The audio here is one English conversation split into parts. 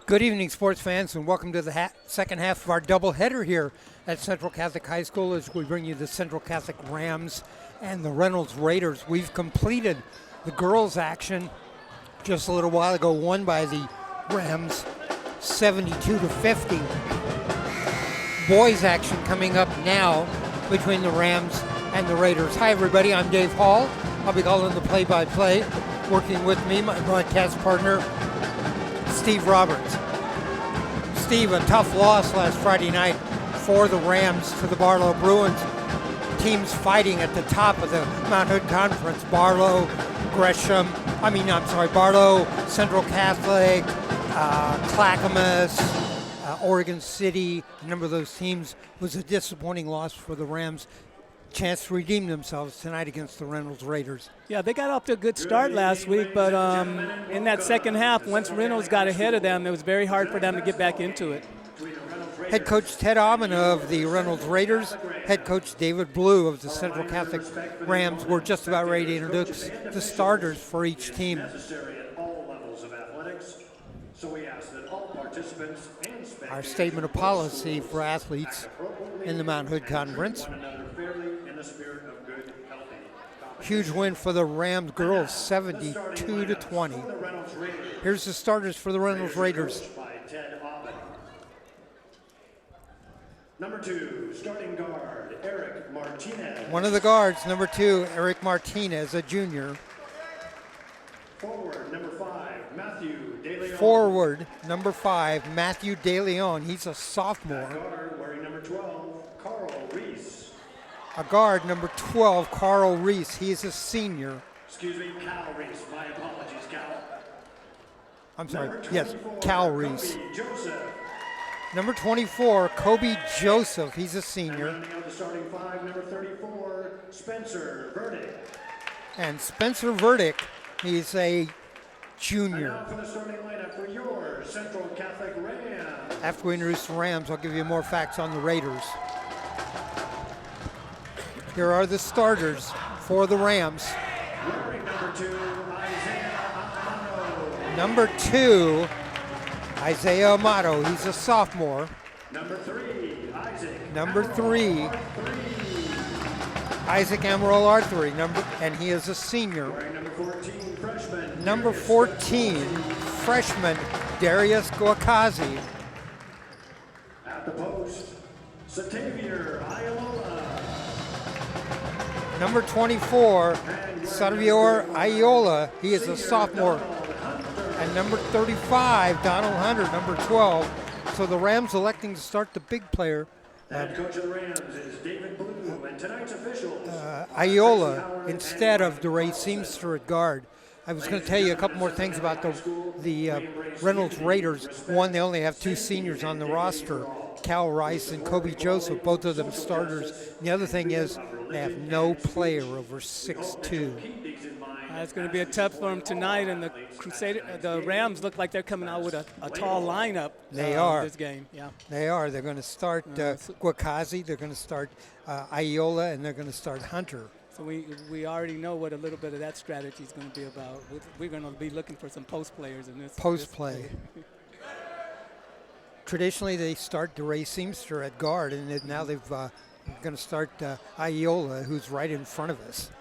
Good evening, sports fans, and welcome to the second half of our doubleheader here at Central Catholic High School as we bring you the Central Catholic Rams and the Reynolds Raiders. We've completed the girls' action just a little while ago, won by the Rams 72-50. Boys' action coming up now between the Rams and the Raiders. Hi, everybody. I'm Dave Hall. I'll be calling the play-by-play. Working with me, my broadcast partner, Steve Roberts. Steve, a tough loss last Friday night for the Rams to the Barlow Bruins. Teams fighting at the top of the Mount Hood Conference. Barlow, Central Catholic, Clackamas, Oregon City. A number of those teams. It was a disappointing loss for the Rams. Chance to redeem themselves tonight against the Reynolds Raiders. Yeah, they got off to a good start last week, but in that second half, once Reynolds got ahead of them, it was very hard for them to get back into it. Head coach Ted Auburn of the Reynolds Raiders, head coach David Blue of the Central Catholic Rams. We're just about ready to introduce the starters for each team. Our statement of policy for athletes in the Mount Hood Conference. Huge win for the Rams girls, 72-20. Here's the starters for the Reynolds Raiders. Number 2, starting guard, Eric Martinez. One of the guards, number 2, Eric Martinez, a junior. Forward, number 5, Matthew DeLeon. Forward, number 5, Matthew DeLeon. He's a sophomore. Guard, wearing number 12, Carl Reese. A guard, number 12, Carl Reese. He is a senior. Excuse me, Cal Reese. My apologies, Cal. I'm sorry. Yes, Cal Reese. Joseph. Number 24, Kobe Joseph. He's a senior. And rounding out the starting 5, number 34, Spencer Verdict. And Spencer Verdict, he's a junior. And now for the starting lineup for your Central Catholic Rams. After we introduce the Rams, I'll give you more facts on the Raiders. Here are the starters for the Rams. Wearing number 2, Isaiah Amato. Number 2, Isaiah Amato. He's a sophomore. Number 3, Isaac. Number 3, Isaac Amaral Arthur, and he is a senior. Wearing number 14, freshman. Number 14, freshman Darius Guacazi. At the post, Satavier Iola. Number 24, Salvador Ayola. He is a sophomore. And number 35, Donald Hunter, number 12. So the Rams electing to start the big player. Head coach of the Rams is David Blue, and tonight's officials. Ayola instead of DeRay Seamster at guard. I was going to tell you a couple more things about the Reynolds Raiders. One, they only have 2 seniors on the roster, Cal Rice and Kobe Joseph, both of them starters. And the other thing is they have no player over 6'2". It's going to be a tough for them tonight, and the Rams look like they're coming out with a tall lineup. They are. This game, yeah. They are. They're going to start Guacazi, they're going to start Ayola, and they're going to start Hunter. So we already know what a little bit of that strategy is going to be about. We're going to be looking for some post players in this. Post play. Traditionally, they start DeRay Seamster at guard, and now they've going to start Ayola, who's right in front of us.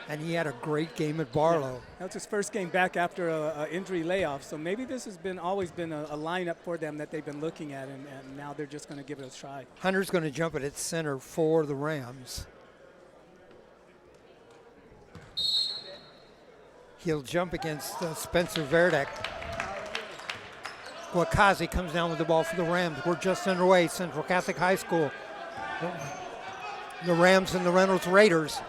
And he had a great game at Barlow. Yeah. That was his first game back after an injury layoff. So maybe this has always been a lineup for them that they've been looking at, and now they're just going to give it a try. Hunter's going to jump it at center for the Rams. He'll jump against Spencer Verdict. Guacazi comes down with the ball for the Rams. We're just underway, Central Catholic High School. The Rams and the Reynolds Raiders.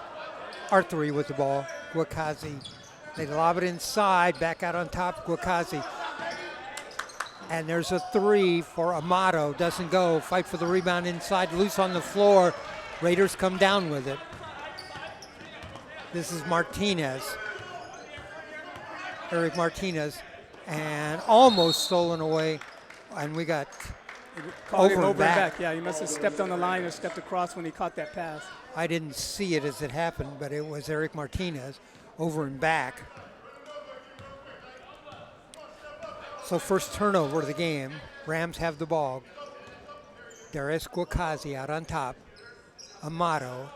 Arthur with the ball. Guacazi. They lob it inside, back out on top, Guacazi. And there's a 3 for Amato. Doesn't go. Fight for the rebound inside, loose on the floor. Raiders come down with it. This is Martinez. Eric Martinez. And almost stolen away. And we got over and back. Yeah, he must have stepped on the line or stepped across when he caught that pass. I didn't see it as it happened, but it was Eric Martinez over and back. So first turnover of the game. Rams have the ball. Darius Guakazi out on top. Amato.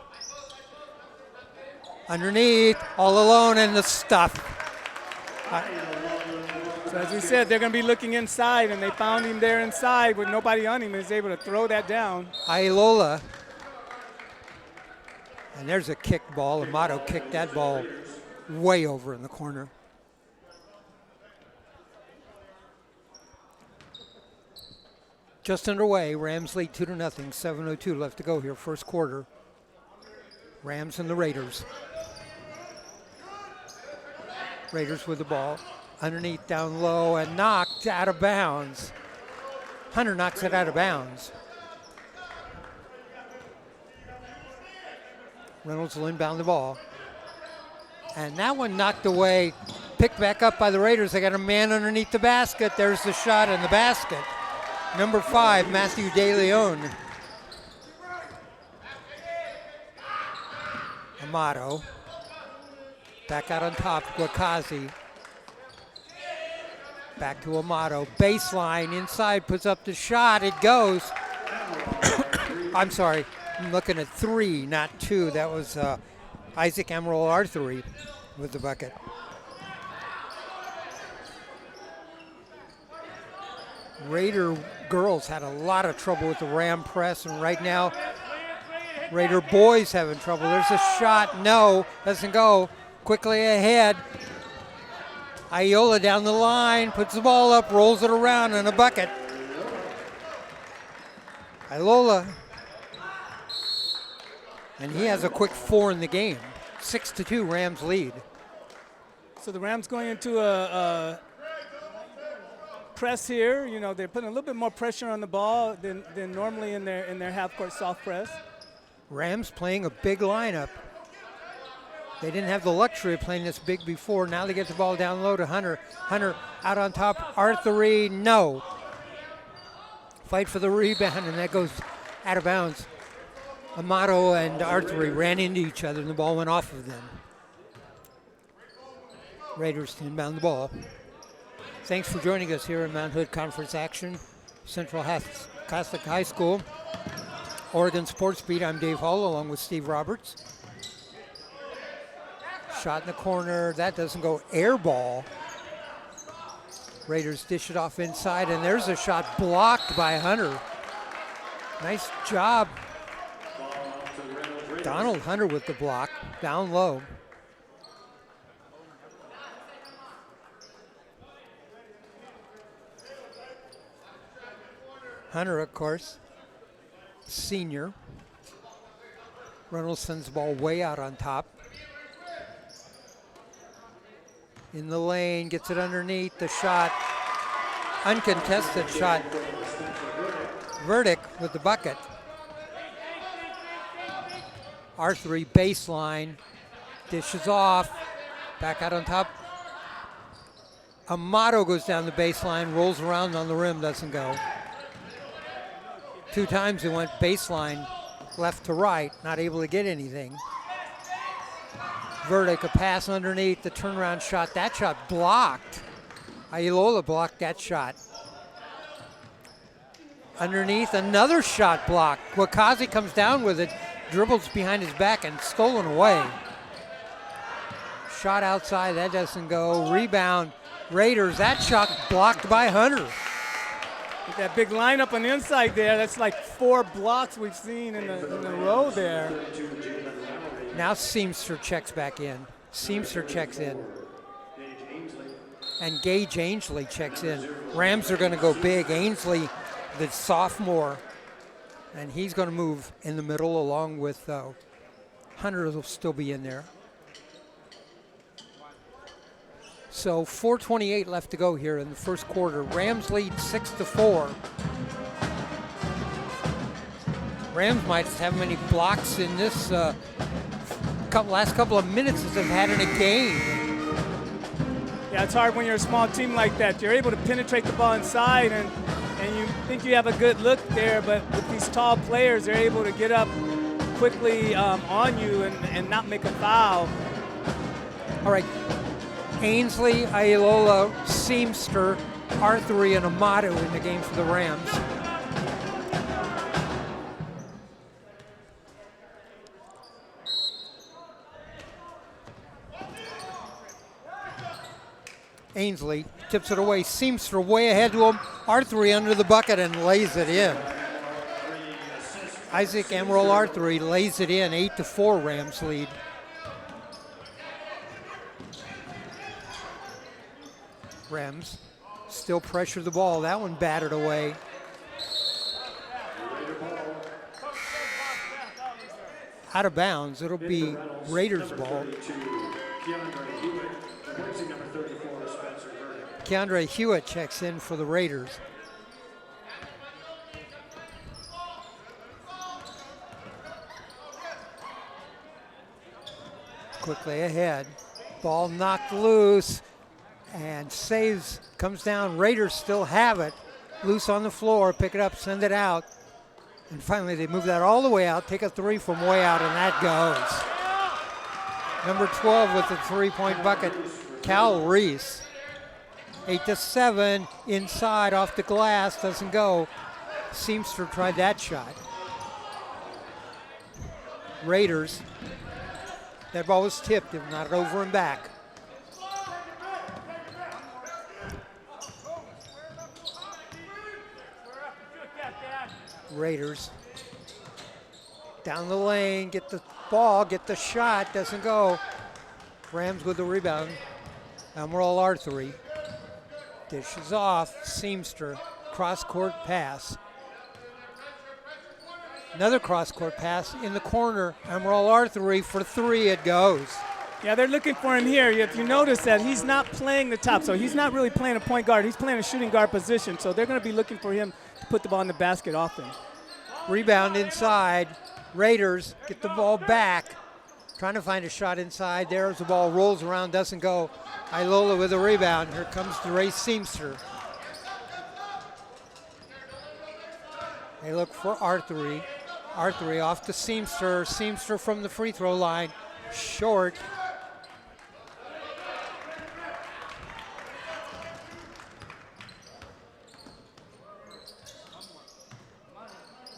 Underneath, all alone in the stuff. So as we said, they're going to be looking inside, and they found him there inside with nobody on him, and he's able to throw that down. Ailola. And there's a kick ball. Amato kicked that ball way over in the corner. Just underway. Rams lead 2-0. 7:02 left to go here, first quarter. Rams and the Raiders. Raiders with the ball. Underneath, down low, and knocked out of bounds. Hunter knocks it out of bounds. Reynolds will inbound the ball. And that one knocked away, picked back up by the Raiders. They got a man underneath the basket. There's the shot in the basket. Number 5, Matthew De Leon. Amato. Back out on top, Guakazi. Back to Amato. Baseline, inside, puts up the shot. It goes. I'm sorry. I'm looking at 3, not 2. That was Isaac Emerald Arthur with the bucket. Raider girls had a lot of trouble with the Ram press, and right now, Raider boys having trouble. There's a shot. No, doesn't go. Quickly ahead. Ayola down the line, puts the ball up, rolls it around in a bucket. Ayola. And he has a quick 4 in the game. 6-2 Rams lead. So the Rams going into a press here. You know, they're putting a little bit more pressure on the ball than normally in their half-court soft press. Rams playing a big lineup. They didn't have the luxury of playing this big before. Now they get the ball down low to Hunter. Hunter out on top. Arthur, no. Fight for the rebound, and that goes out of bounds. Amato and Arthur ran into each other, and the ball went off of them. Raiders to inbound the ball. Thanks for joining us here in Mount Hood Conference action. Central Catholic High School. Oregon Sports Beat. I'm Dave Hall along with Steve Roberts. Shot in the corner. That doesn't go. Air ball. Raiders dish it off inside, and there's a shot blocked by Hunter. Nice job. Donald Hunter with the block. Down low. Hunter, of course, senior. Reynolds sends the ball way out on top. In the lane, gets it underneath, the shot, uncontested shot. Verdict with the bucket. R3 baseline, dishes off, back out on top. Amato goes down the baseline, rolls around on the rim, doesn't go. 2 times he went baseline, left to right, not able to get anything. Verdict, a pass underneath, the turnaround shot. That shot blocked. Ailola blocked that shot. Underneath, another shot blocked. Wakazi comes down with it, dribbles behind his back, and stolen away. Shot outside, that doesn't go. Rebound, Raiders. That shot blocked by Hunter. With that big lineup on the inside there, that's like 4 blocks we've seen in the row there. Now Seamster checks back in. Seamster checks in. And Gage Ainsley checks in. Rams are going to go big. Ainsley, the sophomore, and he's going to move in the middle along with Hunter will still be in there. So 4:28 left to go here in the first quarter. Rams lead 6-4. Rams might have many blocks in this last couple of minutes as they've had in a game. Yeah, it's hard when you're a small team like that. You're able to penetrate the ball inside, and you think you have a good look there, but with these tall players, they're able to get up quickly on you and not make a foul. All right. Ainsley, Ailola, Seamster, Arthur and Amato in the game for the Rams. Ainsley tips it away. Seamster way ahead to him. Arthur under the bucket and lays it in. Isaac Emerald Arthur lays it in. 8-4 Rams lead. Rams still pressure the ball. That one batted away. Out of bounds. It'll be Raiders ball. Keandre Hewitt checks in for the Raiders. Quickly ahead. Ball knocked loose and saves, comes down. Raiders still have it. Loose on the floor, pick it up, send it out. And finally they move that all the way out, take a three from way out, and that goes. Number 12 with the three-point bucket, Cal Reese. 8-7, inside, off the glass, doesn't go. Seamster tried that shot. Raiders, that ball was tipped, if not over and back. Raiders, down the lane, get the ball, get the shot, doesn't go. Rams with the rebound. Emerald Arthur dishes off, Seamster, cross-court pass. Another cross-court pass in the corner. Emerald Arthur for three, it goes. Yeah, they're looking for him here. If you notice that he's not playing the top, so he's not really playing a point guard. He's playing a shooting guard position, so they're going to be looking for him to put the ball in the basket often. Rebound inside. Raiders get the ball back. Trying to find a shot inside. There's the ball, rolls around, doesn't go. Ilola with a rebound. Here comes DeRay Seamster. They look for Arthur. Arthur off to Seamster. Seamster from the free throw line. Short.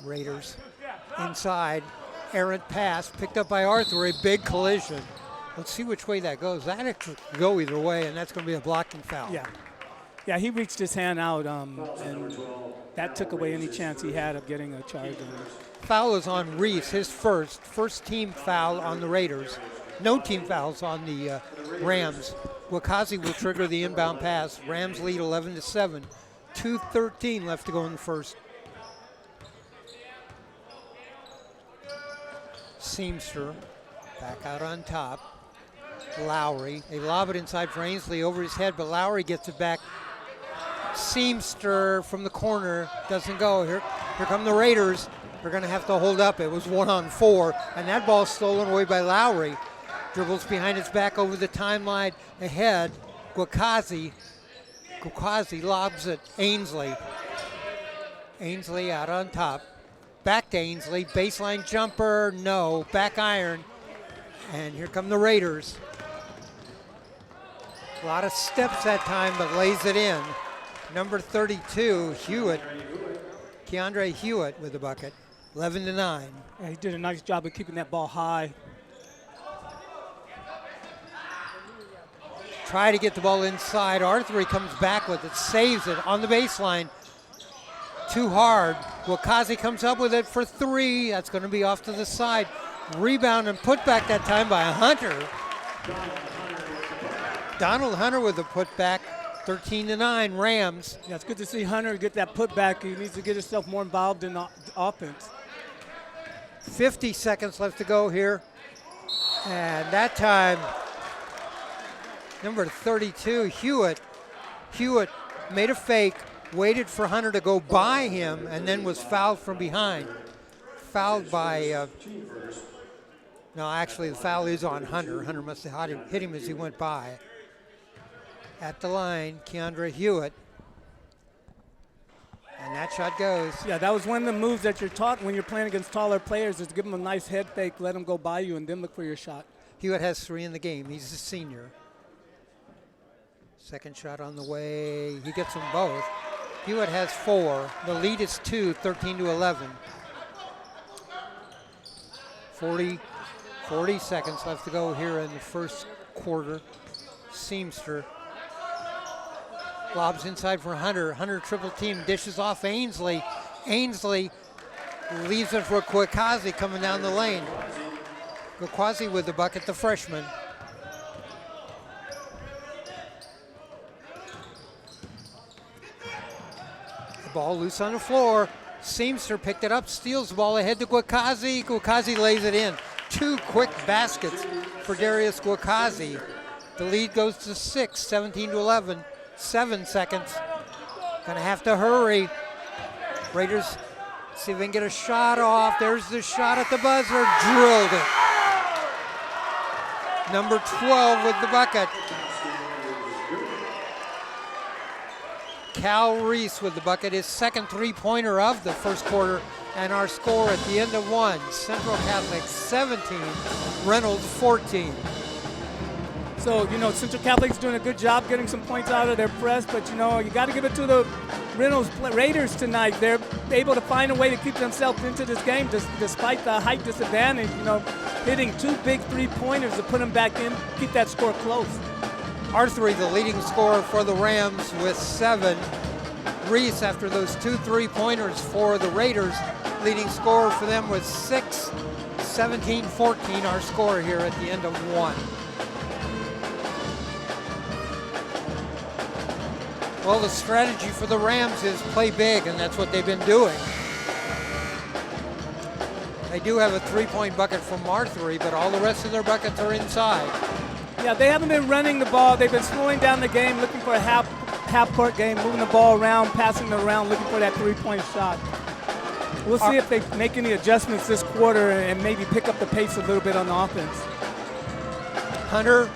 Raiders inside. Errant pass picked up by Arthur. A big collision. Let's see which way that goes. That could go either way, and that's going to be a blocking foul. Yeah, he reached his hand out, and that took away any chance he had of getting a charge on him. Foul is on Reese, his first team foul on the Raiders. No team fouls on the Rams. Wakazi will trigger the inbound pass. Rams lead 11-7. 2:13 left to go in the first. Seamster back out on top. Lowry, they lob it inside for Ainsley over his head, but Lowry gets it back. Seamster from the corner, doesn't go. Here come the Raiders. They're going to have to hold up. It was 1-on-4, and that ball stolen away by Lowry. Dribbles behind his back over the timeline ahead. Gwakazi lobs it. Ainsley out on top. Back to Ainsley, baseline jumper, no, back iron. And here come the Raiders. A lot of steps that time, but lays it in. Number 32, Hewitt. Keandre Hewitt with the bucket. 11-9. Yeah, he did a nice job of keeping that ball high. Try to get the ball inside. Arthur comes back with it, saves it on the baseline. Too hard. Wakazi comes up with it for three. That's going to be off to the side. Rebound and put back that time by Hunter. Donald Hunter with the putback. 13-9 Rams. Yeah, it's good to see Hunter get that putback. He needs to get himself more involved in the offense. 50 seconds left to go here. And that time, number 32, Hewitt. Hewitt made a fake, waited for Hunter to go by him, and then was fouled from behind. Fouled by, no, actually the foul is on Hunter. Hunter must have hit him as he went by. At the line, Keandre Hewitt. And that shot goes. Yeah, that was one of the moves that you're taught when you're playing against taller players, is to give them a nice head fake, let them go by you, and then look for your shot. Hewitt has 3 in the game. He's a senior. Second shot on the way. He gets them both. Hewitt has 4. The lead is 2, 13-11. 40 seconds left to go here in the first quarter. Seamster lobs inside for Hunter. Hunter triple team, dishes off Ainsley. Ainsley leaves it for Kwakazi coming down the lane. Kwakazi with the bucket, the freshman. The ball loose on the floor. Seamster picked it up, steals the ball ahead to Kwakazi. Kwakazi lays it in. 2 quick baskets for Darius Kwakazi. The lead goes to 6, 17-11. 7 seconds. Gonna have to hurry. Raiders see if they can get a shot off. There's the shot at the buzzer. Drilled it. Number 12 with the bucket. Cal Reese with the bucket, his second three-pointer of the first quarter, and our score at the end of 1, Central Catholic 17, Reynolds 14. So, Central Catholic's doing a good job getting some points out of their press, but, you got to give it to the Reynolds Raiders tonight. They're able to find a way to keep themselves into this game despite the height disadvantage, hitting 2 big three-pointers to put them back in, keep that score close. Arthur, the leading scorer for the Rams with 7. Reese, after those 2 3-pointers for the Raiders, leading scorer for them with 6. 17-14, our score here at the end of 1. Well, the strategy for the Rams is play big, and that's what they've been doing. They do have a 3-point bucket from Arthur, but all the rest of their buckets are inside. Yeah, they haven't been running the ball. They've been slowing down the game, looking for a half-court game, moving the ball around, passing it around, looking for that 3-point shot. We'll see if they make any adjustments this quarter and maybe pick up the pace a little bit on the offense. Hunter,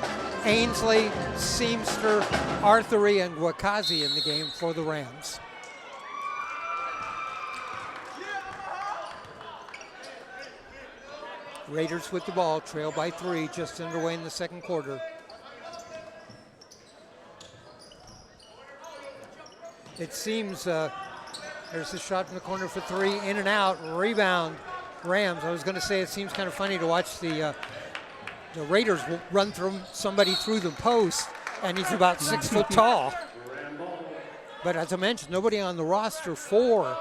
Ainsley, Seamster, Arthur, and Kwakazi in the game for the Rams. Raiders with the ball, trail by 3, just underway in the second quarter. It seems there's a shot in the corner for 3, in and out, rebound, Rams. I was going to say it seems kind of funny to watch the Raiders run through somebody through the post, and he's about 6 foot tall. But as I mentioned, nobody on the roster for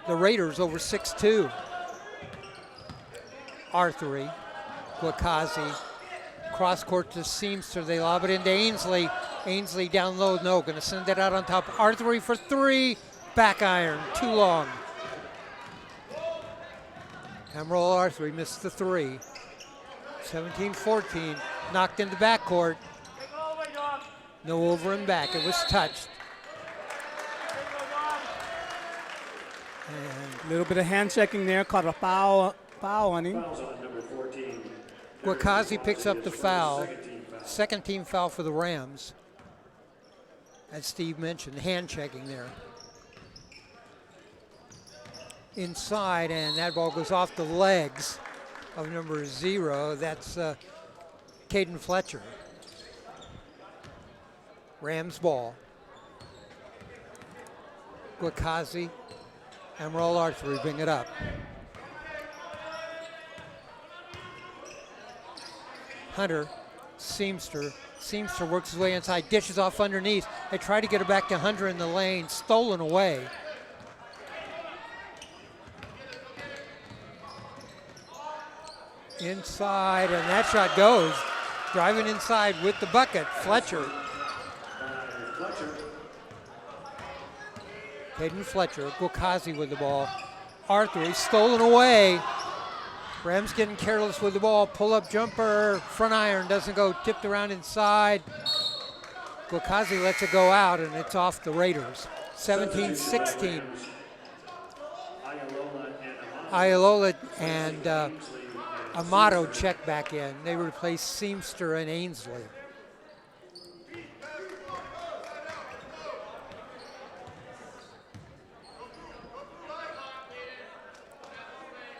the Raiders over 6'2". Arthur, Kwakazi, cross court to Seamster. They lob it into Ainsley. Ainsley down low, no, going to send it out on top. Arthur for 3, back iron, too long. Emerald Arthur missed the 3. 17-14, knocked into backcourt. No over and back, it was touched. And a little bit of hand checking there, caught a foul on him. Kwakazi picks up the foul. Second team foul for the Rams. As Steve mentioned, hand checking there. Inside, and that ball goes off the legs of number 0. That's Caden Fletcher. Rams ball. Kwakazi, Emerald Arthur bring it up. Hunter, Seamster. Seamster works his way inside, dishes off underneath. They try to get it back to Hunter in the lane, stolen away. Inside, and that shot goes. Driving inside with the bucket, Fletcher. Caden Fletcher, Kwakazi with the ball. Arthur, he's stolen away. Rams getting careless with the ball. Pull-up jumper, front iron, doesn't go, tipped around inside. Kwakazi lets it go out, and it's off the Raiders. 17-16. Ayalola and Amato check back in. They replace Seamster and Ainsley.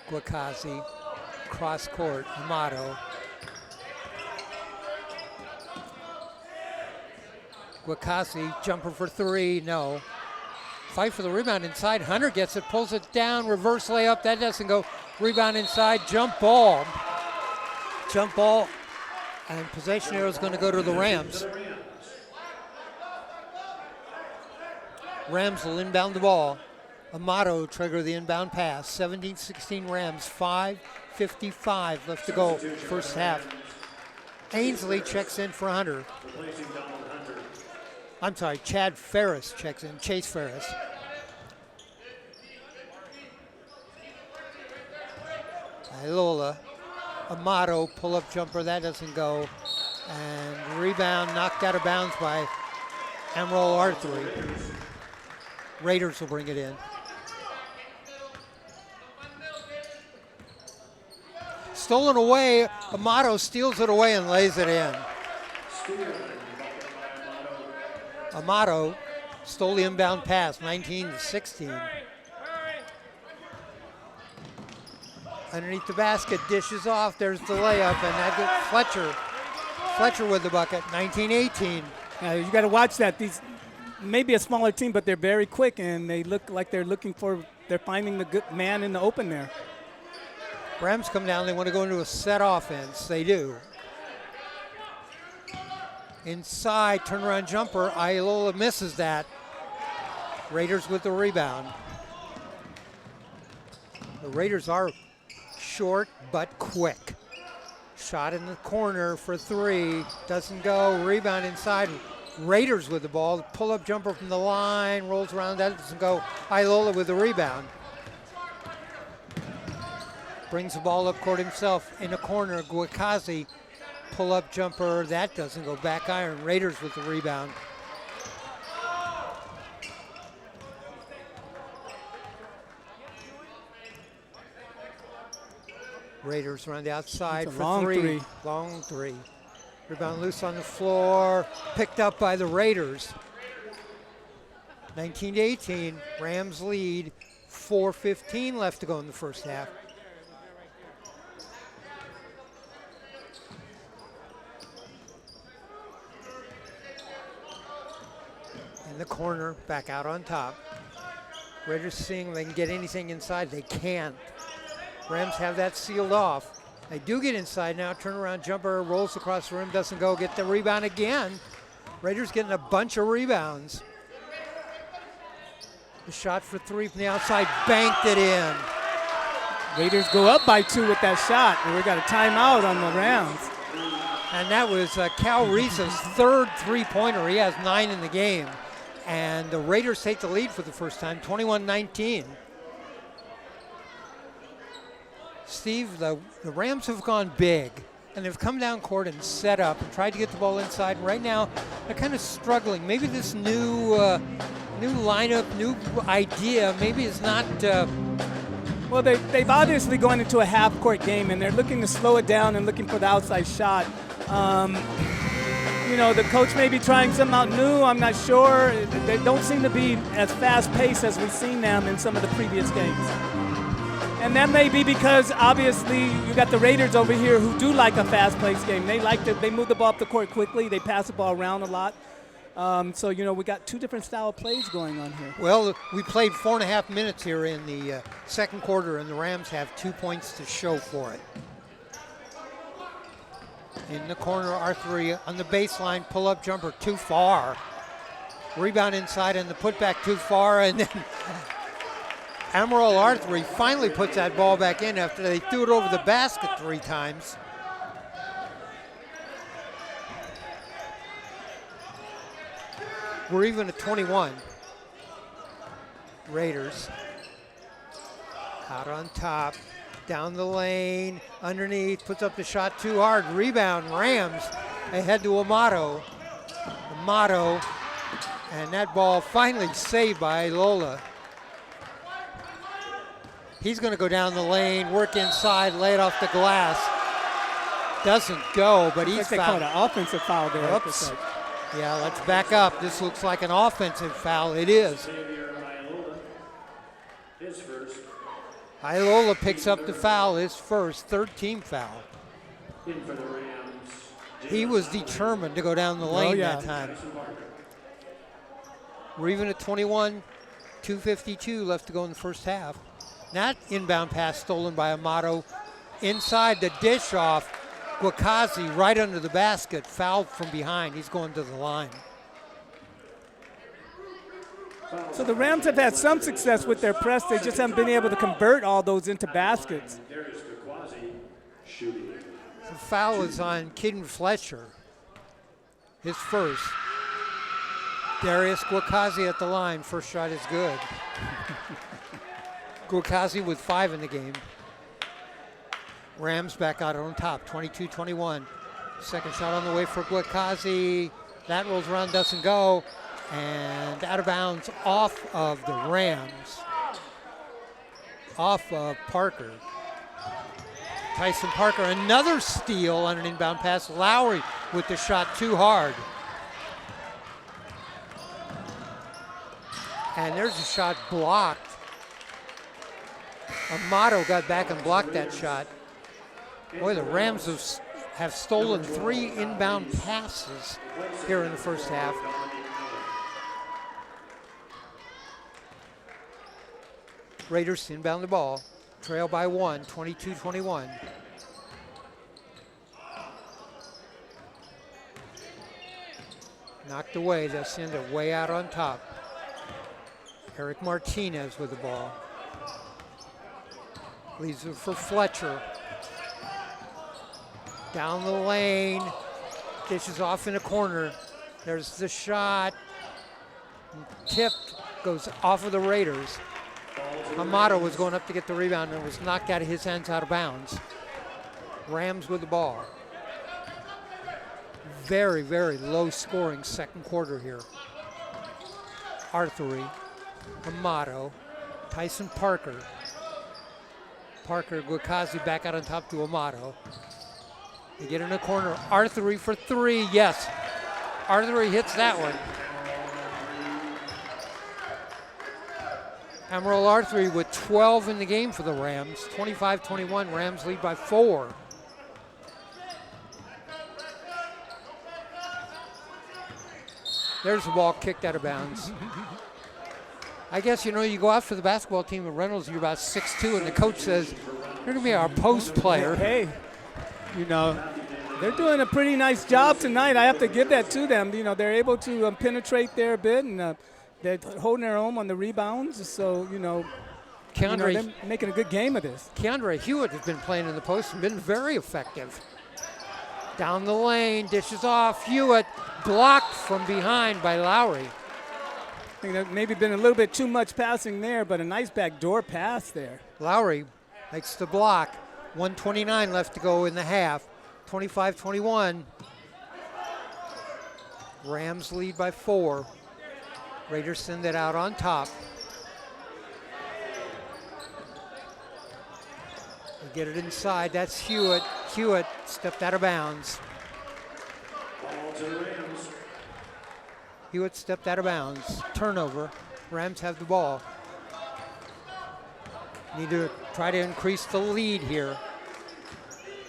Kwakazi, cross court, Amato. Wakasi, jumper for three, no. Fight for the rebound inside. Hunter gets it, pulls it down, reverse layup. That doesn't go. Rebound inside, jump ball. Jump ball, and possession arrow is going to go to the Rams. Rams will inbound the ball. Amato trigger the inbound pass. 17-16 Rams, 5:55 left to go, first half. Ainsley checks in for Hunter. I'm sorry, Chad Ferris checks in, Chase Ferris. Ilola, Amato, pull-up jumper, that doesn't go. And rebound knocked out of bounds by Emerald Arthur. Raiders will bring it in. Stolen away, Amato steals it away and lays it in. Amato stole the inbound pass, 19-16. Underneath the basket, dishes off, there's the layup, and that gets Fletcher with the bucket, 19-18. Yeah, you got to watch that. These maybe a smaller team, but they're very quick, and they look like they're finding the good man in the open there. Rams come down, they want to go into a set offense. They do. Inside, turnaround jumper, Ilola misses that. Raiders with the rebound. The Raiders are short but quick. Shot in the corner for three, doesn't go. Rebound inside. Raiders with the ball. Pull-up jumper from the line, rolls around, that doesn't go. Ilola with the rebound. Brings the ball up court himself in the corner. Guakazi, pull-up jumper, that doesn't go. Back iron. Raiders with the rebound. Raiders around the outside for long three. Long three. Rebound loose on the floor. Picked up by the Raiders. 19-18. Rams lead. 4:15 left to go in the first half. In the corner, back out on top. Raiders seeing they can get anything inside. They can't. Rams have that sealed off. They do get inside now. Turnaround jumper, rolls across the rim, doesn't go. Get the rebound again. Raiders getting a bunch of rebounds. The shot for three from the outside, banked it in. Raiders go up by 2 with that shot, and we got a timeout on the Rams. And that was Cal Reese's third three-pointer. He has 9 in the game. And the Raiders take the lead for the first time, 21-19. Steve, the Rams have gone big, and they've come down court and set up and tried to get the ball inside. And right now, they're kind of struggling. Maybe this new lineup, new idea, maybe is not. Well, they've obviously gone into a half-court game, and they're looking to slow it down and looking for the outside shot. The coach may be trying something out new. I'm not sure. They don't seem to be as fast-paced as we've seen them in some of the previous games. And that may be because, obviously, you got the Raiders over here who do like a fast-paced game. They move the ball up the court quickly. They pass the ball around a lot. So, we got 2 different style of plays going on here. Well, we played 4.5 minutes here in the second quarter, and the Rams have 2 points to show for it. In the corner, Arthur on the baseline, pull-up jumper too far. Rebound inside and the putback too far, and then Emerald Arthur finally puts that ball back in after they threw it over the basket 3 times. We're even at 21. Raiders out on top, down the lane, underneath, puts up the shot too hard. Rebound, Rams ahead to Amato. Amato, and that ball finally saved by Lola. He's going to go down the lane, work inside, lay it off the glass. Doesn't go, but he's fouled. They called an offensive foul there. Oops. Yeah, let's back up. This looks like an offensive foul. It is. Ilola picks up the foul, his first, 3rd team foul. He was determined to go down the lane that time. We're even at 21, 2:52 left to go in the first half. That inbound pass stolen by Amato. Inside the dish off, Guakazi right under the basket, fouled from behind. He's going to the line. So the Rams have had some success with their press. They just haven't been able to convert all those into baskets. The foul is on Caden Fletcher. His first. Darius Guakazi at the line. First shot is good. Guakazi with 5 in the game. Rams back out on top, 22-21. Second shot on the way for Guakazi. That rolls around, doesn't go. And out of bounds off of the Rams. Off of Parker. Tyson Parker, another steal on an inbound pass. Lowry with the shot too hard. And there's a shot blocked. Amato got back and blocked that shot. Boy, the Rams have stolen 3 inbound passes here in the first half. Raiders inbound the ball. Trail by 1, 22-21. Knocked away. They'll send it way out on top. Eric Martinez with the ball. Leaves it for Fletcher. Down the lane. Dishes off in a corner. There's the shot. Tipped. Goes off of the Raiders. Amato was going up to get the rebound and was knocked out of his hands out of bounds. Rams with the ball. Very, very low scoring second quarter here. Arthur, Amato, Tyson Parker. Parker, Guakazi back out on top to Amato. They get in the corner. Arthur for 3, yes. Arthur hits that one. Emerald Arthur with 12 in the game for the Rams. 25-21, Rams lead by 4. There's the ball kicked out of bounds. I guess, you go out for the basketball team at Reynolds, you're about 6'2", and the coach says, you're going to be our post player. Hey, they're doing a pretty nice job tonight. I have to give that to them. They're able to penetrate there a bit, and they're holding their own on the rebounds. So, they're making a good game of this. Keandre Hewitt has been playing in the post and been very effective. Down the lane, dishes off. Hewitt blocked from behind by Lowry. I think that maybe been a little bit too much passing there, but a nice backdoor pass there. Lowry makes the block. 1:29 left to go in the half. 25-21. Rams lead by 4. Raiders send it out on top. They get it inside. That's Hewitt. Hewitt stepped out of bounds. Ball to the Rams. Hewitt stepped out of bounds. Turnover. Rams have the ball. Need to try to increase the lead here.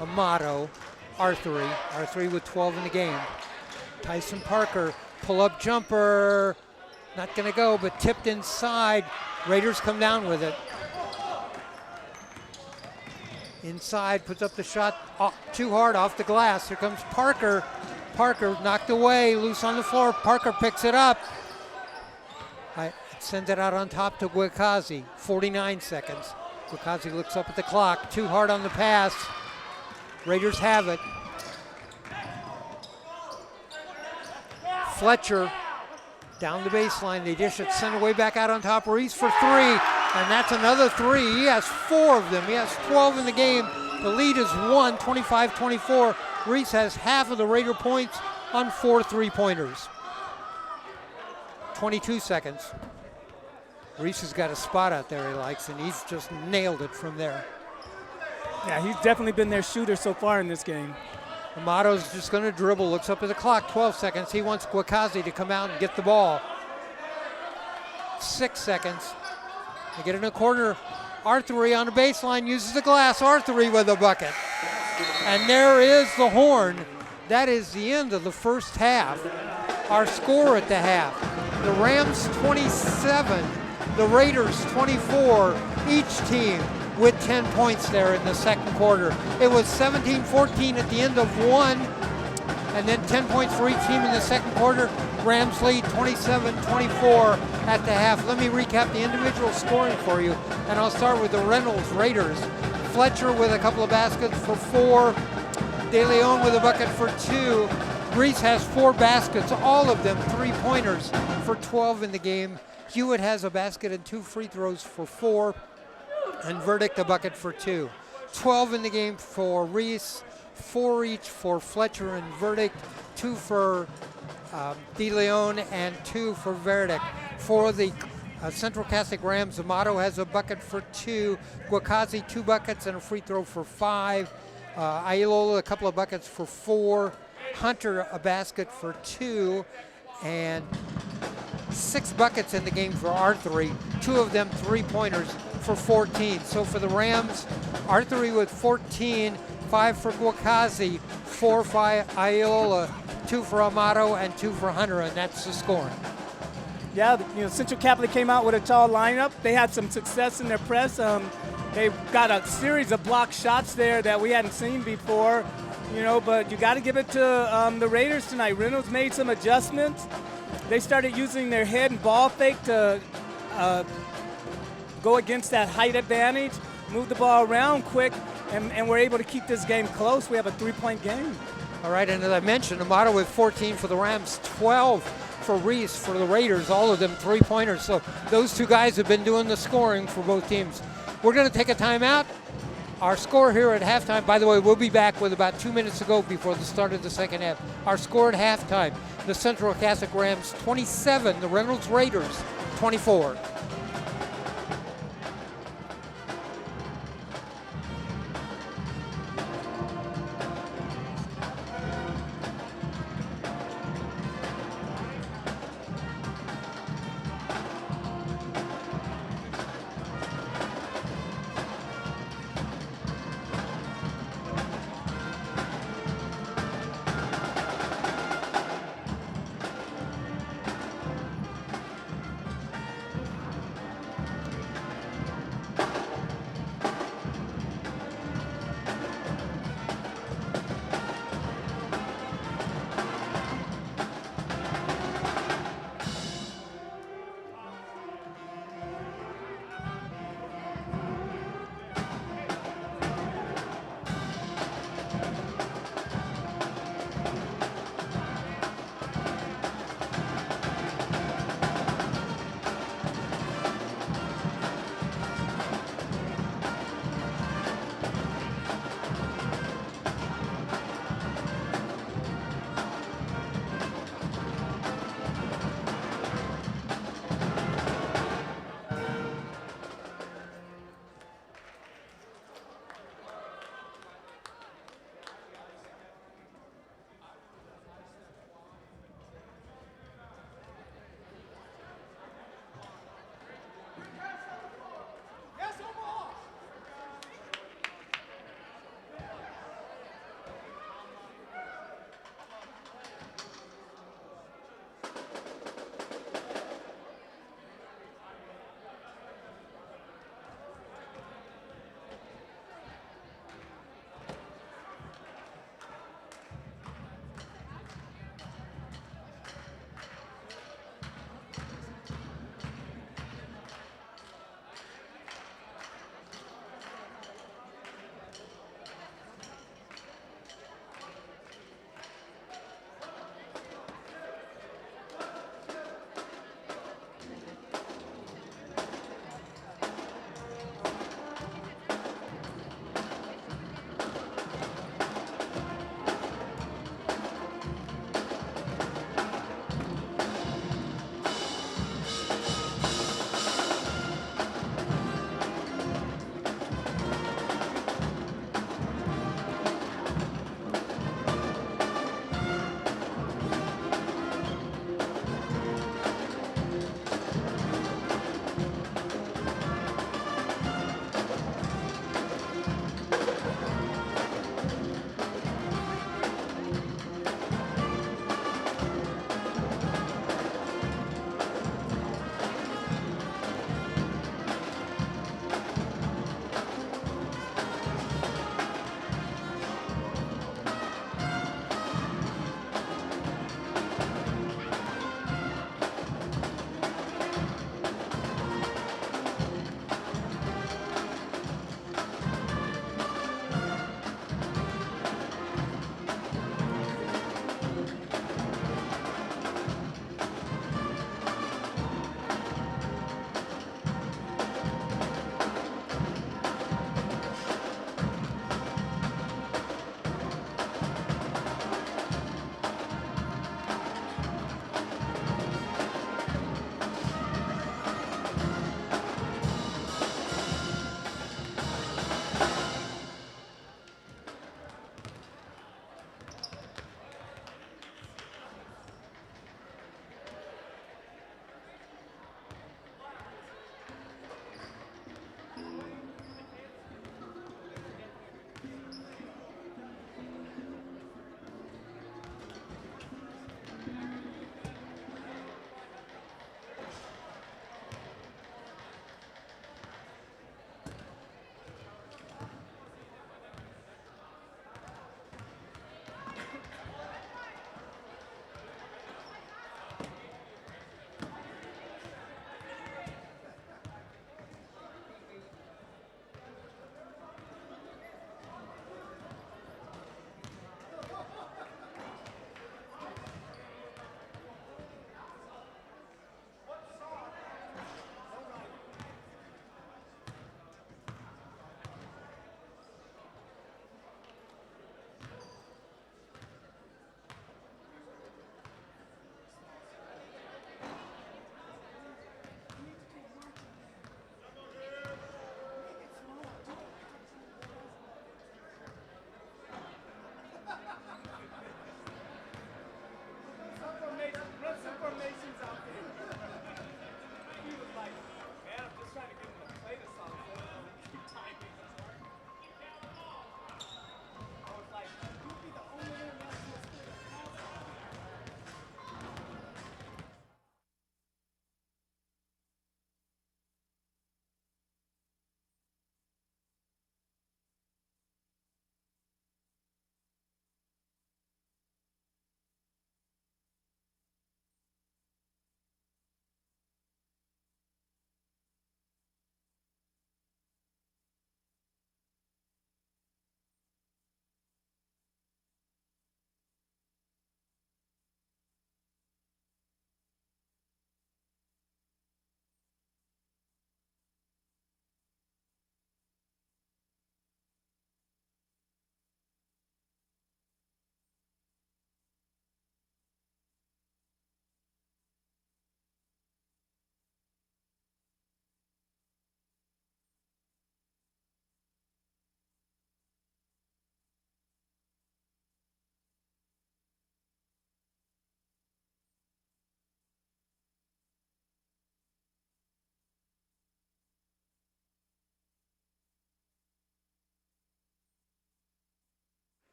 Amato. Arthur with 12 in the game. Tyson Parker. Pull-up jumper. Not going to go, but tipped inside. Raiders come down with it. Inside, puts up the shot too hard off the glass. Here comes Parker. Parker knocked away, loose on the floor. Parker picks it up. Sends it out on top to Guakazi. 49 seconds. Guakazi looks up at the clock. Too hard on the pass. Raiders have it. Fletcher down the baseline. They dish it, send away back out on top. Reese for 3, and that's another 3. He has 4 of them. He has 12 in the game. The lead is 1, 25-24. Reese has half of the Raider points on 4 3-pointers. 22 seconds. Reese has got a spot out there he likes, and he's just nailed it from there. Yeah, he's definitely been their shooter so far in this game. Amato's just going to dribble, looks up at the clock, 12 seconds. He wants Guakazi to come out and get the ball. 6 seconds. They get in a corner. Arthur on the baseline, uses the glass. Arthur with a bucket. And there is the horn. That is the end of the first half. Our score at the half, The Rams 27, the Raiders 24, each team with 10 points there in the second quarter. It was 17-14 at the end of one, and then 10 points for each team in the second quarter. Rams lead 27-24 at the half. Let me recap the individual scoring for you, and I'll start with the Reynolds Raiders. Fletcher with a couple of baskets for 4. De Leon with a bucket for 2. Reese has 4 baskets, all of them 3-pointers for 12 in the game. Hewitt has a basket and 2 free throws for 4. And Verdict a bucket for 2. 12 in the game for Reese, 4 each for Fletcher and Verdict, 2 for De Leon and 2 for Verdict. For the Central Catholic Rams, Amato has a bucket for 2, Guakazi 2 buckets and a free throw for 5, Ailola a couple of buckets for 4, Hunter a basket for 2, and 6 buckets in the game for Arthur, 2 of them 3-pointers for 14. So for the Rams, Arthur with 14, 5 for Guakazi, 4 for Ailola, 2 for Amato, and 2 for Hunter, and that's the scoring. Yeah, Central Catholic came out with a tall lineup. They had some success in their press. They got a series of block shots there that we hadn't seen before, but you got to give it to the Raiders tonight. Reynolds made some adjustments. They started using their head and ball fake to go against that height advantage, move the ball around quick, and we're able to keep this game close. We have a 3-point game. All right, and as I mentioned, Amato with 14 for the Rams, 12 for Reese for the Raiders, all of them 3-pointers. So those 2 guys have been doing the scoring for both teams. We're going to take a timeout. Our score here at halftime, by the way, we'll be back with about 2 minutes to go before the start of the second half. Our score at halftime, the Central Catholic Rams 27, the Reynolds Raiders 24.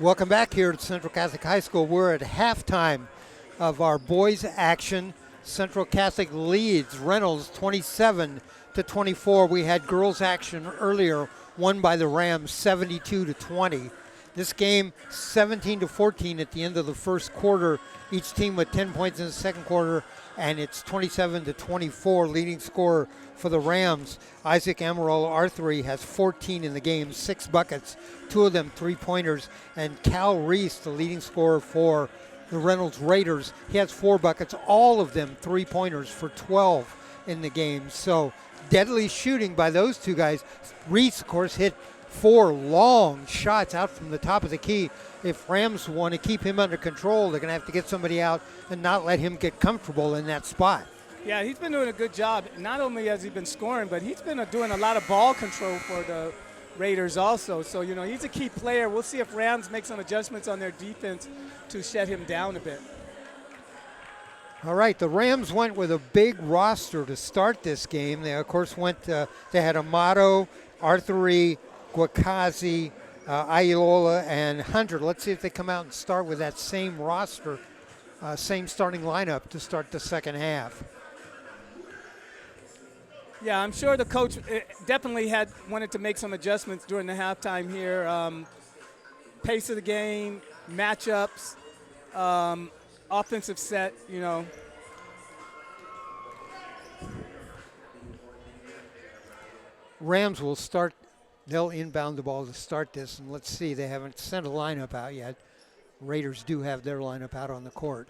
Welcome back here at Central Catholic High School. We're at halftime of our boys action. Central Catholic leads Reynolds 27-24. We had girls action earlier, won by the Rams 72-20. This game 17-14 at the end of the first quarter. Each team with 10 points in the second quarter, and it's 27-24. Leading scorer for the Rams, Isaac Amaral Arthur, has 14 in the game, 6 buckets, 2 of them three-pointers. And Cal Reese, the leading scorer for the Reynolds Raiders, he has 4 buckets, all of them three-pointers for 12 in the game. So deadly shooting by those two guys. Reese, of course, hit 4 long shots out from the top of the key. If Rams want to keep him under control, they're going to have to get somebody out and not let him get comfortable in that spot. Yeah, he's been doing a good job. Not only has he been scoring, but he's been doing a lot of ball control for the Raiders also. So, you know, he's a key player. We'll see if Rams make some adjustments on their defense to shut him down a bit. All right, the Rams went with a big roster to start this game. They, of course, they had Amato, Arthuri, Guakazi, Ayola, and Hunter. Let's see if they come out and start with that same roster, same starting lineup to start the second half. Yeah, I'm sure the coach definitely had wanted to make some adjustments during the halftime here. Pace of the game, matchups, offensive set, you know. Rams will start. They'll inbound the ball to start this, and let's see. They haven't sent a lineup out yet. Raiders do have their lineup out on the court.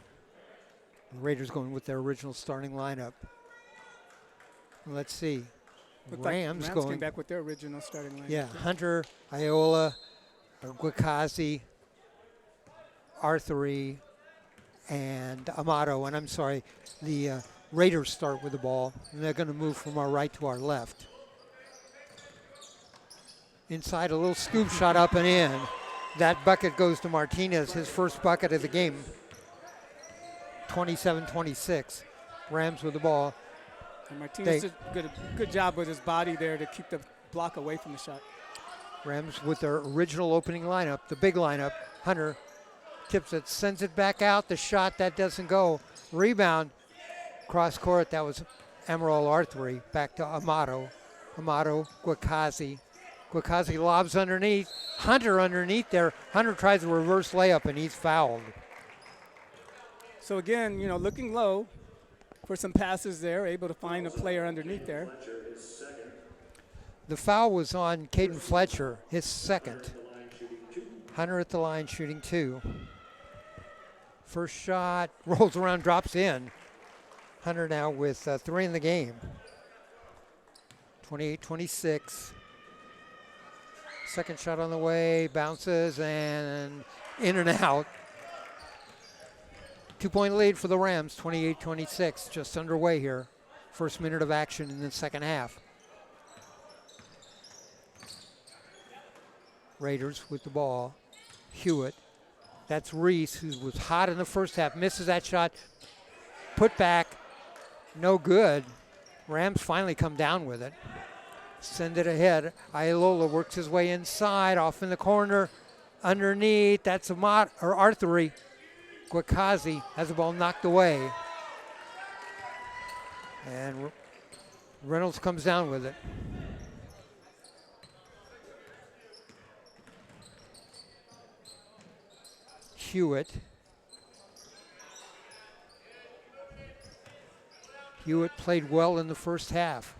The Raiders going with their original starting lineup. Let's see. Rams going. Came back with their original starting lineup. Yeah, Hunter, Ayola, Guakazi, Arthuri, and Amato. And I'm sorry, the Raiders start with the ball, and they're going to move from our right to our left. Inside, a little scoop shot up and in. That bucket goes to Martinez, his first bucket of the game. 27-26. Rams with the ball. And Martinez did a good job with his body there to keep the block away from the shot. Rams with their original opening lineup, the big lineup. Hunter tips it, sends it back out. The shot, that doesn't go. Rebound, cross court. That was Amaral Arthuri. Back to Amato. Amato, Guakazi. Guakazi lobs underneath. Hunter underneath there. Hunter tries a reverse layup, and he's fouled. So again, you know, looking low for some passes there, able to find a player underneath there. The foul was on Caden Fletcher, his second. Hunter at the line shooting 2. First shot, rolls around, drops in. Hunter now with 3 in the game. 28-26. Second shot on the way, bounces, and in and out. 2-point lead for the Rams, 28-26, just underway here. First minute of action in the second half. Raiders with the ball. Hewitt. That's Reese, who was hot in the first half, misses that shot. Put back, no good. Rams finally come down with it. Send it ahead. Ailola works his way inside, off in the corner, underneath. That's Arthuri. Gwakazi has the ball knocked away. And Reynolds comes down with it. Hewitt. Hewitt played well in the first half.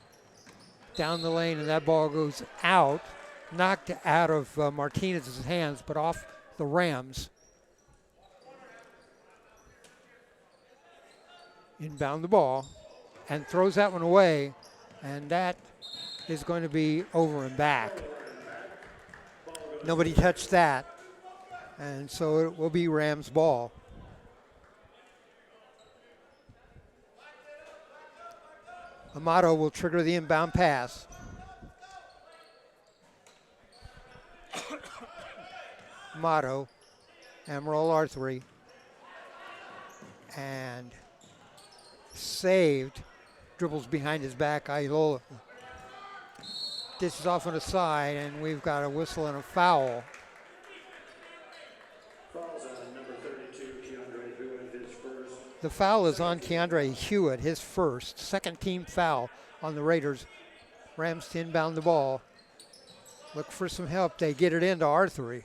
Down the lane, and that ball goes out, knocked out of Martinez's hands, but off the Rams. Inbound the ball, and throws that one away, and that is going to be over and back. Nobody touched that, and so it will be Rams ball. Amato will trigger the inbound pass. Amato, Amaral Arthuri, and saved. Dribbles behind his back. Ailola dishes off on the side, and we've got a whistle and a foul. Fouls on number 32, Keandre Hewitt, his first. The foul is on Keandre Hewitt, his first, second team foul on the Raiders. Rams to inbound the ball. Look for some help. They get it into Arthuri.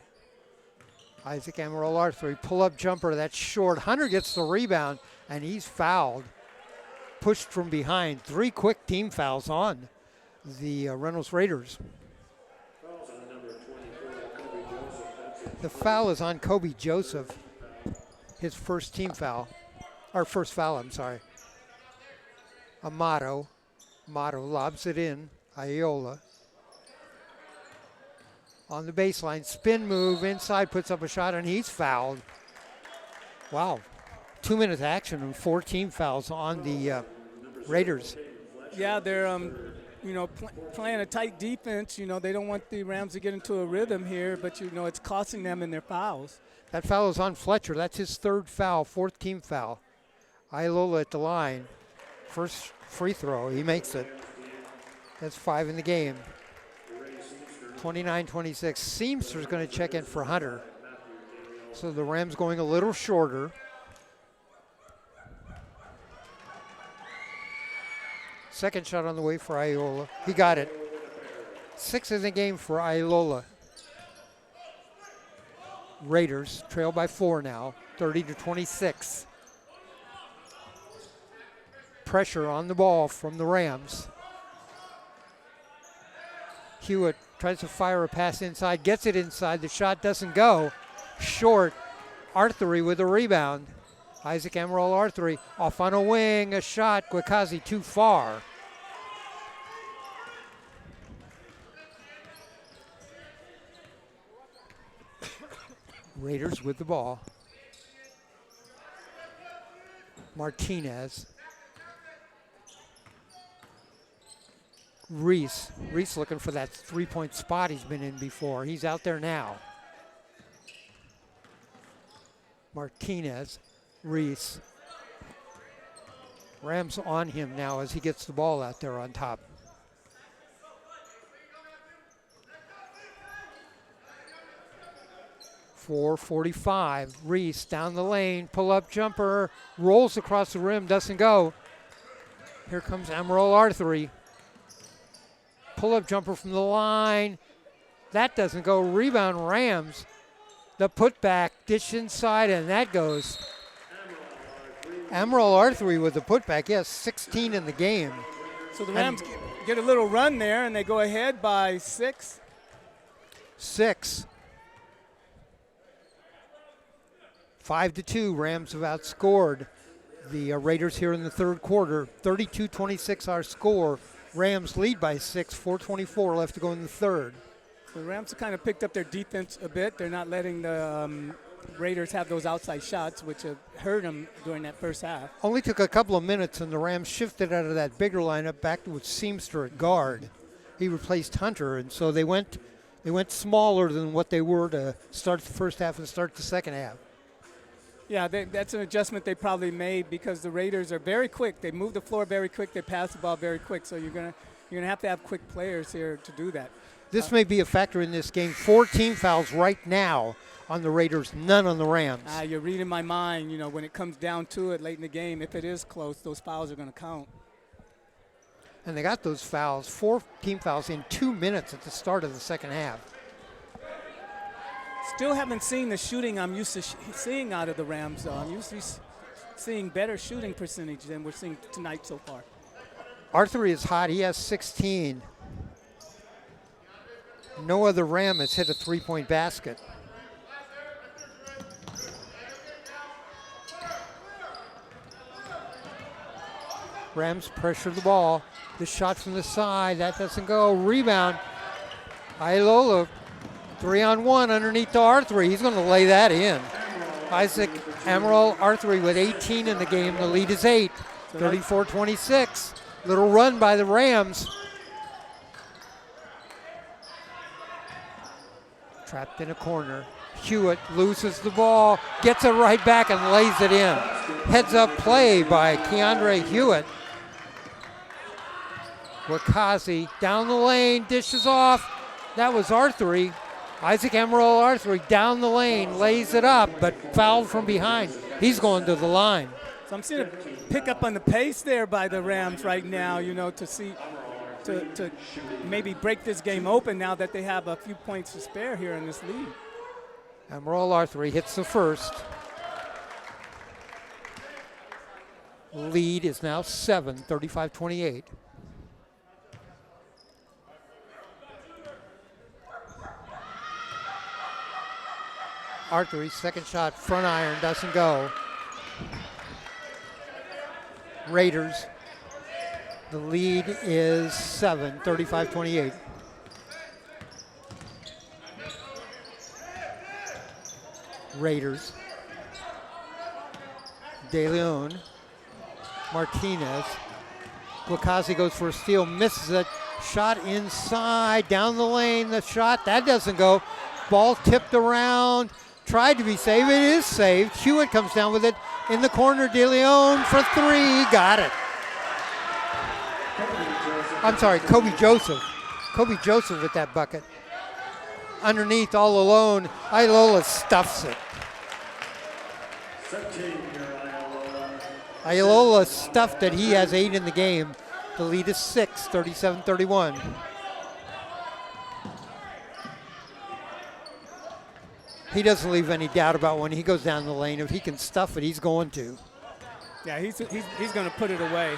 Isaac Amaral Arthuri, pull-up jumper, that's short. Hunter gets the rebound, and he's fouled. Pushed from behind. 3 quick team fouls on the Reynolds Raiders. Fouls on number 24, Kobe Joseph. That's it. The foul is on Kobe Joseph, his first team foul. Or first foul, I'm sorry. Amato lobs it in. Ailola. On the baseline, spin move, inside, puts up a shot, and he's fouled. Wow. 2 minutes action and 4 team fouls on the Raiders. Yeah, they're playing a tight defense. They don't want the Rams to get into a rhythm here, but it's costing them in their fouls. That foul is on Fletcher. That's his 3rd foul, 4th team foul. Ailola at the line. First free throw, he makes it. That's 5 in the game. 29-26. Seamster's going to check in for Hunter. So the Rams going a little shorter. Second shot on the way for Ailola. He got it. 6 in the game for Ailola. Raiders trail by 4 now, 30-26. Pressure on the ball from the Rams. Hewitt tries to fire a pass inside, gets it inside. The shot doesn't go. Short. Arthuri with a rebound. Isaac Amaral Arthuri off on a wing, a shot. Gwakazi too far. Raiders with the ball. Martinez. Reese looking for that 3-point spot he's been in before. He's out there now. Martinez, Reese. Rams on him now as he gets the ball out there on top. .445, Reese down the lane, pull-up jumper, rolls across the rim, doesn't go. Here comes Amaral Arthuri. Pull-up jumper from the line. That doesn't go. Rebound Rams. The putback, dish inside, and that goes. Amaral Arthuri with the putback. Yes, 16 in the game. So the Rams get a little run there, and they go ahead by 6. 6. 5-2. Rams have outscored the Raiders here in the third quarter. 32-26 our score. Rams lead by 6, 4:24 left to go in the third. The Rams have kind of picked up their defense a bit. They're not letting the Raiders have those outside shots, which have hurt them during that first half. Only took a couple of minutes, and the Rams shifted out of that bigger lineup back with Seamster at guard. He replaced Hunter, and so they went smaller than what they were to start the first half and start the second half. Yeah, that's an adjustment they probably made because the Raiders are very quick. They move the floor very quick. They pass the ball very quick. So you're gonna have to have quick players here to do that. This may be a factor in this game. 4 team fouls right now on the Raiders, none on the Rams. You're reading my mind. You know, when it comes down to it late in the game, if it is close, those fouls are going to count. And they got those fouls, 4 team fouls in 2 minutes at the start of the second half. Still haven't seen the shooting I'm used to seeing out of the Rams, though. I'm used to seeing better shooting percentage than we're seeing tonight so far. Arthur is hot. He has 16. No other Ram has hit a 3-point basket. Rams pressure the ball. The shot from the side, that doesn't go. Rebound. Ailola, 3-on-1 underneath to Arthur. He's going to lay that in. Isaac Amaral Arthur with 18 in the game. The lead is 8. 34-26. Little run by the Rams. Trapped in a corner. Hewitt loses the ball, gets it right back and lays it in. Heads up play by Keandre Hewitt. Wakazi down the lane, dishes off. That was Arthur. Isaac Amaral Arthur down the lane, lays it up, but fouled from behind. He's going to the line. So I'm seeing a pick up on the pace there by the Rams right now, you know, to maybe break this game open now that they have a few points to spare here in this lead. Amaral Arthur hits the first. Lead is now 7, 35-28. Arthur's second shot, front iron, doesn't go. Raiders, the lead is 7, 35-28. Raiders. De Leon. Martinez. Wakazi goes for a steal, misses it. Shot inside, down the lane, the shot, that doesn't go. Ball tipped around, tried to be saved, it is saved. Hewitt comes down with it in the corner, De Leon for 3, got it. I'm sorry, Kobe Joseph. Kobe Joseph with that bucket. Underneath, all alone, Ailola stuffs it. Ailola stuffed it. He has 8 in the game. The lead is 6, 37-31. He doesn't leave any doubt about when he goes down the lane. If he can stuff it, he's going to. Yeah, he's going to put it away.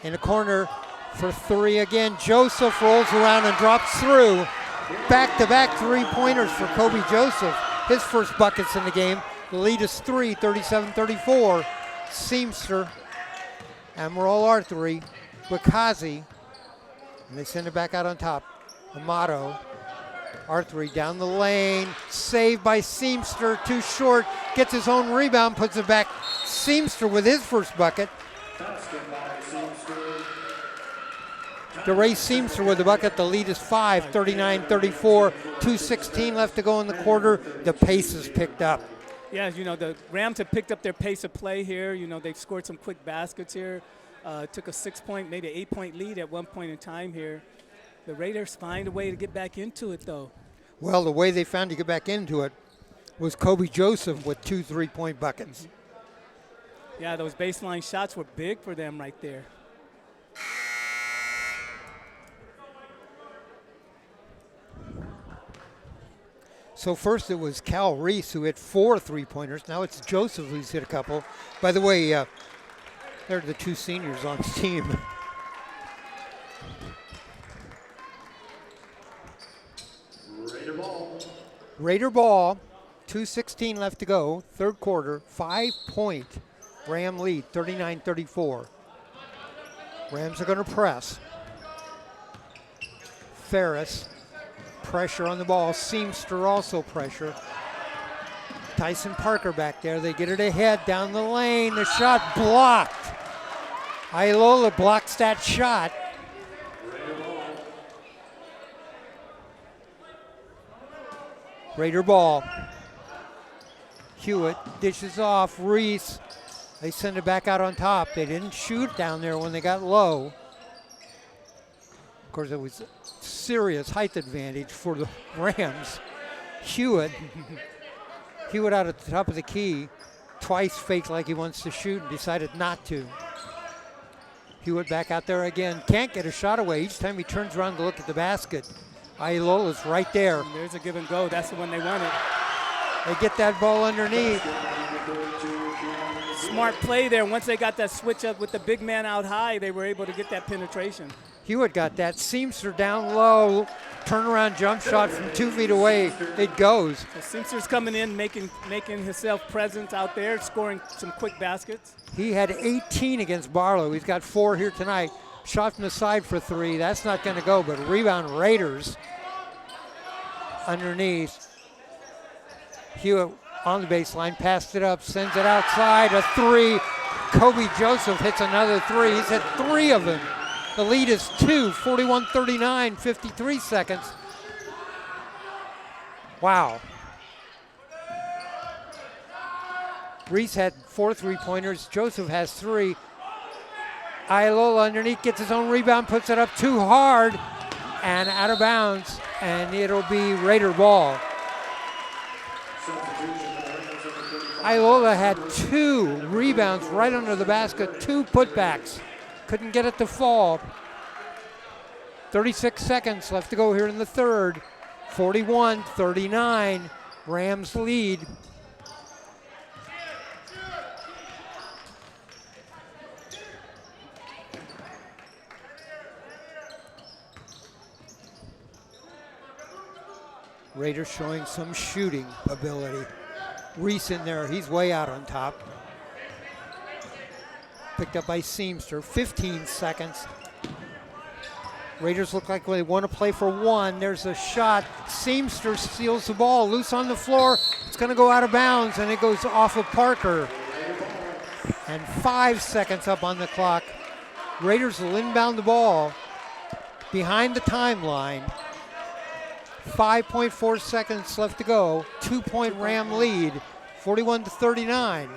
In the corner for 3 again. Joseph rolls around and drops through. Back-to-back 3-pointers for Kobe Joseph. His first buckets in the game. The lead is 3, 37-34. Seamster, Amaral Arthur, Wakazi, and they send it back out on top. Amato, Arthur down the lane, saved by Seamster, too short, gets his own rebound, puts it back. Seamster with his first bucket. DeRay Seamster with the bucket. The lead is 5, 39-34, 2:16 left to go in the quarter. The pace is picked up. Yeah, you know, the Rams have picked up their pace of play here. You know, they've scored some quick baskets here. Took a 6-point, maybe 8-point lead at one point in time here. The Raiders find a way to get back into it, though. Well, the way they found to get back into it was Kobe Joseph with 2 3-point buckets. Yeah, those baseline shots were big for them right there. So first it was Cal Reese who hit 4 3-pointers. Now it's Joseph who's hit a couple. By the way, they're the 2 seniors on his team. Raider ball. 2:16 left to go. Third quarter. 5-point Ram lead, 39-34. Rams are going to press. Ferris. Pressure on the ball. Seamster also pressure. Tyson Parker back there. They get it ahead down the lane. The shot blocked. Ailola blocks that shot. Raider ball. Hewitt dishes off. Reese, they send it back out on top. They didn't shoot down there when they got low. Of course, it was serious height advantage for the Rams. Hewitt out at the top of the key, twice faked like he wants to shoot and decided not to. Hewitt back out there again. Can't get a shot away. Each time he turns around to look at the basket, Ailola's right there. And there's a give and go. That's the one they wanted. They get that ball underneath. Smart play there. Once they got that switch up with the big man out high, they were able to get that penetration. Hewitt got that. Seamster down low. Turnaround jump shot from 2 feet away. It goes. So Simpson's coming in, making himself present out there, scoring some quick baskets. He had 18 against Barlow. He's got 4 here tonight. Shot from the side for 3. That's not going to go, but rebound Raiders underneath. Hewitt on the baseline, passed it up, sends it outside. A 3. Kobe Joseph hits another 3. He's hit 3 of them. The lead is 2, 41-39, 53 seconds. Wow. Reese had 4 3-pointers. Joseph has 3. Ailola underneath gets his own rebound, puts it up too hard and out of bounds, and it'll be Raider ball. Ailola had 2 rebounds right under the basket, 2 putbacks. Couldn't get it to fall. 36 seconds left to go here in the third. 41-39, Rams lead. Raiders showing some shooting ability. Reese in there, he's way out on top. Picked up by Seamster, 15 seconds. Raiders look like they want to play for 1. There's a shot. Seamster steals the ball, loose on the floor. It's going to go out of bounds, and it goes off of Parker. And 5 seconds up on the clock. Raiders will inbound the ball behind the timeline. 5.4 seconds left to go. 2-point Ram lead, 41-39.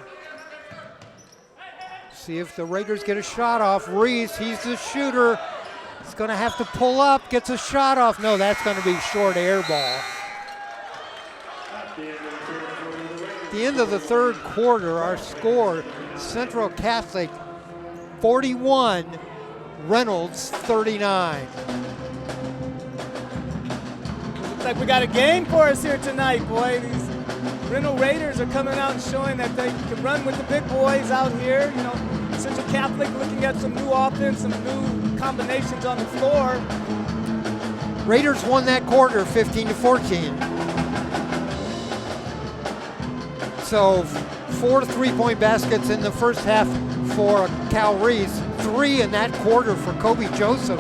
See if the Raiders get a shot off. Reese, he's the shooter. He's going to have to pull up, gets a shot off. No, that's going to be short air ball. At the end of the third quarter, our score, Central Catholic 41, Reynolds 39. Looks like we got a game for us here tonight, boy. These Reynolds Raiders are coming out and showing that they can run with the big boys out here. You know, Central Catholic looking at some new offense, some new combinations on the floor. Raiders won that quarter 15-14. So 4 3-point baskets in the first half for Cal Reese, 3 in that quarter for Kobe Joseph.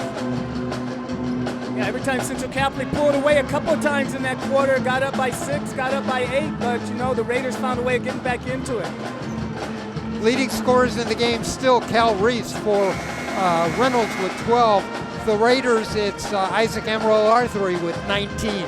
Yeah, every time Central Catholic pulled away a couple of times in that quarter, got up by 6, got up by 8, but you know, the Raiders found a way of getting back into it. Leading scorers in the game still Cal Reese for Reynolds with 12. The Raiders, it's Isaac Emerald Arthur with 19.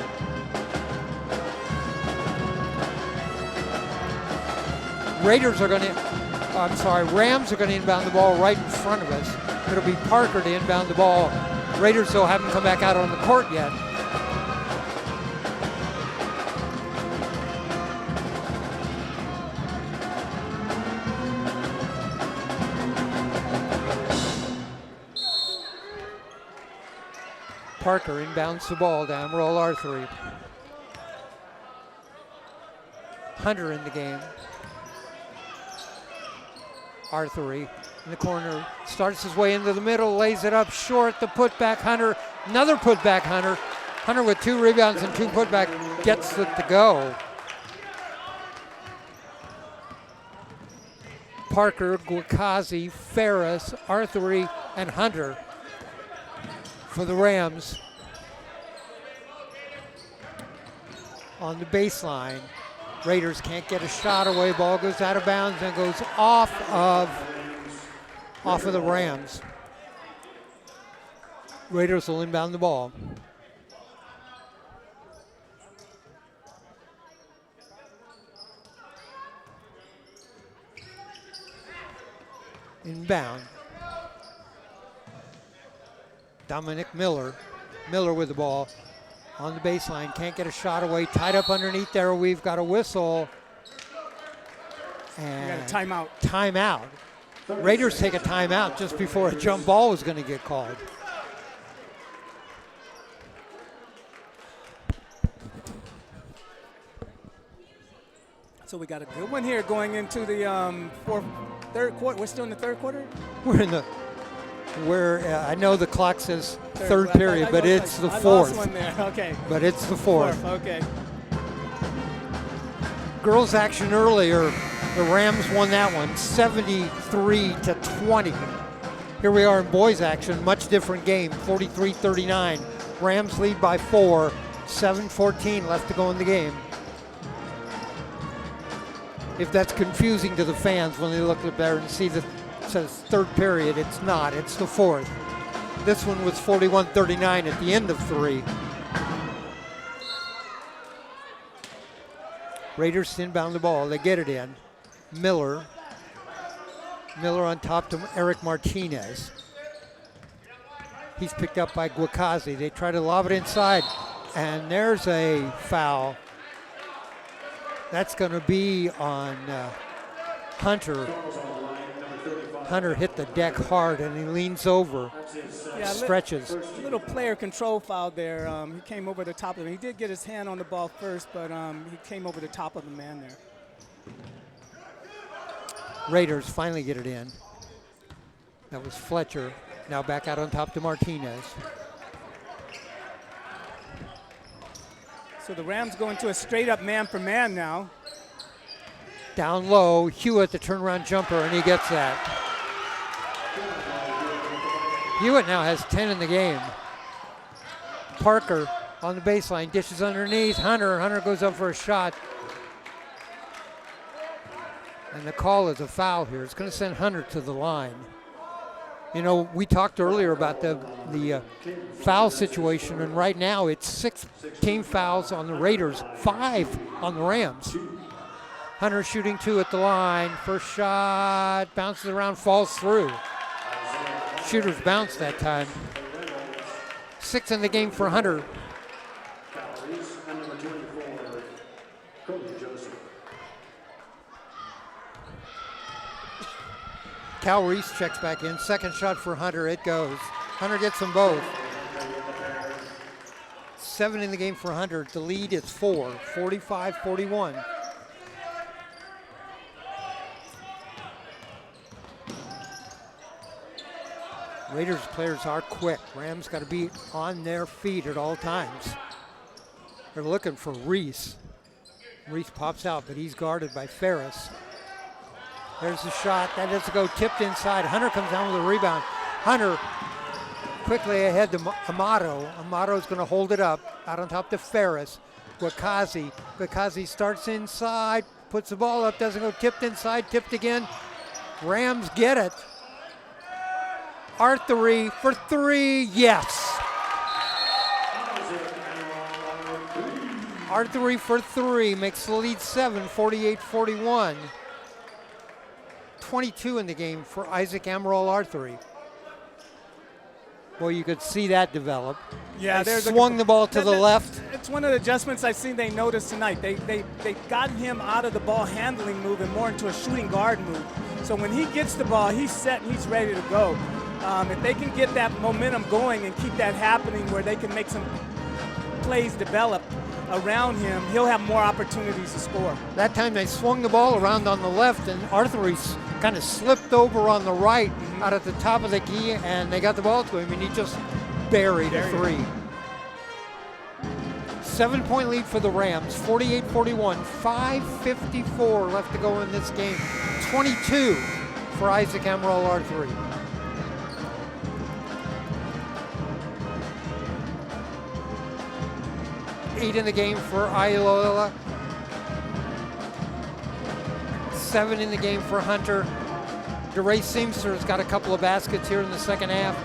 Rams are going to inbound the ball right in front of us. It'll be Parker to inbound the ball. Raiders still haven't come back out on the court yet. Parker inbounds the ball down, roll Arthur. Hunter in the game. Arthur in the corner, starts his way into the middle, lays it up short, the putback Hunter, another putback Hunter. Hunter with 2 rebounds and 2 putback gets it to go. Parker, Guakazi, Ferris, Arthur, and Hunter for the Rams. On the baseline, Raiders can't get a shot away. Ball goes out of bounds and goes off of the Rams. Raiders will inbound the ball. Inbound. Dominic Miller. Miller with the ball on the baseline. Can't get a shot away. Tied up underneath there. We've got a whistle. And We got a timeout. Timeout. Raiders take a timeout just before a jump ball was going to get called. So we got a good one here going into the third quarter. We're still in the third quarter? I know the clock says third I period, but it's the fourth. I lost one there. Okay. But it's the fourth. Okay. Girls action earlier. The Rams won that one 73-20. Here we are in boys action, much different game, 43-39. Rams lead by 4, 7:14 left to go in the game. If that's confusing to the fans when they look up there and see that it says third period, it's not, it's the fourth. This one was 41-39 at the end of 3. Raiders inbound the ball, they get it in. Miller on top to Eric Martinez. He's picked up by Guakazi. They try to lob it inside, and there's a foul. That's going to be on Hunter. Hunter hit the deck hard, and he leans over, stretches. A little player control foul there. He came over the top of him. He did get his hand on the ball first, but he came over the top of the man there. Raiders finally get it in. That was Fletcher. Now back out on top to Martinez. So the Rams go into a straight-up man-for-man now. Down low, Hewitt the turnaround jumper, and he gets that. Hewitt now has 10 in the game. Parker on the baseline, dishes underneath. Hunter goes up for a shot. And the call is a foul here. It's going to send Hunter to the line. You know, we talked earlier about the foul situation, and right now it's 6 team fouls on the Raiders, 5 on the Rams. Hunter shooting 2 at the line. First shot, bounces around, falls through. Shooter's bounce that time. 6 in the game for Hunter. Cal Reese checks back in. Second shot for Hunter. It goes. Hunter gets them both. 7 in the game for Hunter. The lead is 4, 45-41. Raiders players are quick. Rams got to be on their feet at all times. They're looking for Reese. Reese pops out, but he's guarded by Ferris. There's the shot. That is to go tipped inside. Hunter comes down with a rebound. Hunter quickly ahead to Amato. Amato's going to hold it up. Out on top to Ferris. Guakazi. Guakazi starts inside. Puts the ball up. Doesn't go tipped inside. Tipped again. Rams get it. Arthur for 3. Yes. Arthur for 3 makes the lead 7, 48-41. 22 in the game for Isaac Amaral Arthur. Well, you could see that develop. Yeah, they swung the ball to the left. It's one of the adjustments I've seen they noticed tonight. They got him out of the ball handling move and more into a shooting guard move. So when he gets the ball, he's set and he's ready to go. If they can get that momentum going and keep that happening where they can make some plays develop around him, he'll have more opportunities to score. That time they swung the ball around on the left, and Arthur kind of slipped over on the right out at the top of the key, and they got the ball to him, and he just buried a 3. 7-point lead for the Rams, 48-41, 5:54 left to go in this game. 22 for Isaac Amaral Arthur. Eight in the game for Ailola. 7 in the game for Hunter. DeRay Seamster's got a couple of baskets here in the second half.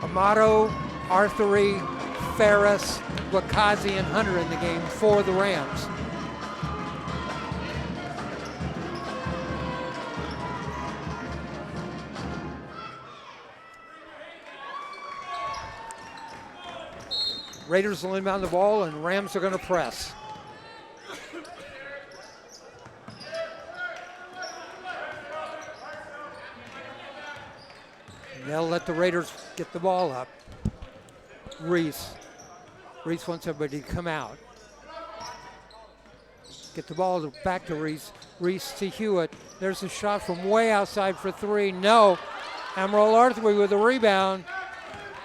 Amato, Arthur, Ferris, Guakazi, and Hunter in the game for the Rams. Raiders will inbound the ball, and Rams are going to press. And they'll let the Raiders get the ball up. Reese wants everybody to come out. Get the ball back to Reese. Reese to Hewitt. There's a shot from way outside for three. No. Emerald Arthur with a rebound.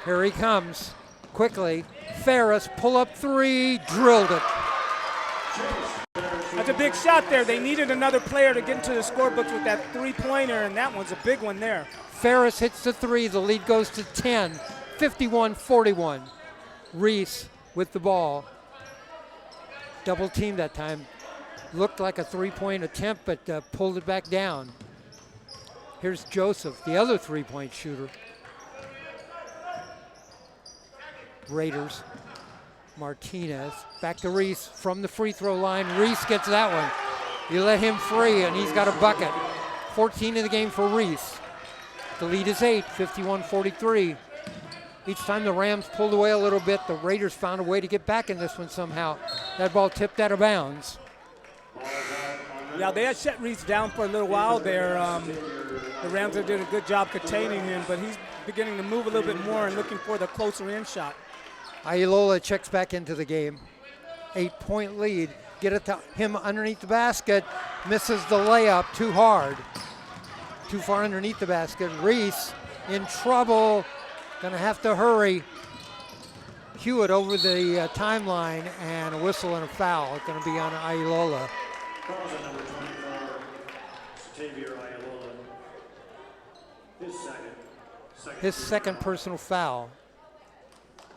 Here he comes quickly. Ferris, pull up three, drilled it. That's a big shot there. They needed another player to get into the scorebooks with that three-pointer, and that one's a big one there. Ferris hits the three. The lead goes to 10, 51-41. Reese with the ball. Double team that time. Looked like a three-point attempt, but pulled it back down. Here's Joseph, the other three-point shooter. Raiders. Martinez. Back to Reese from the free throw line. Reese gets that one. You let him free, and he's got a bucket. 14 in the game for Reese. The lead is 8, 51-43. Each time the Rams pulled away a little bit, the Raiders found a way to get back in this one somehow. That ball tipped out of bounds. Yeah, they had shut Reese down for a little while there. The Rams did a good job containing him, but he's beginning to move a little bit more and looking for the closer in shot. Ailola checks back into the game. 8-point lead. Get it to him underneath the basket. Misses the layup too hard. Too far underneath the basket. Reese in trouble. Gonna have to hurry. Hewitt over the timeline, and a whistle and a foul. It's gonna be on Ailola. Calls on number 24, Xavier Ailola. His second personal foul.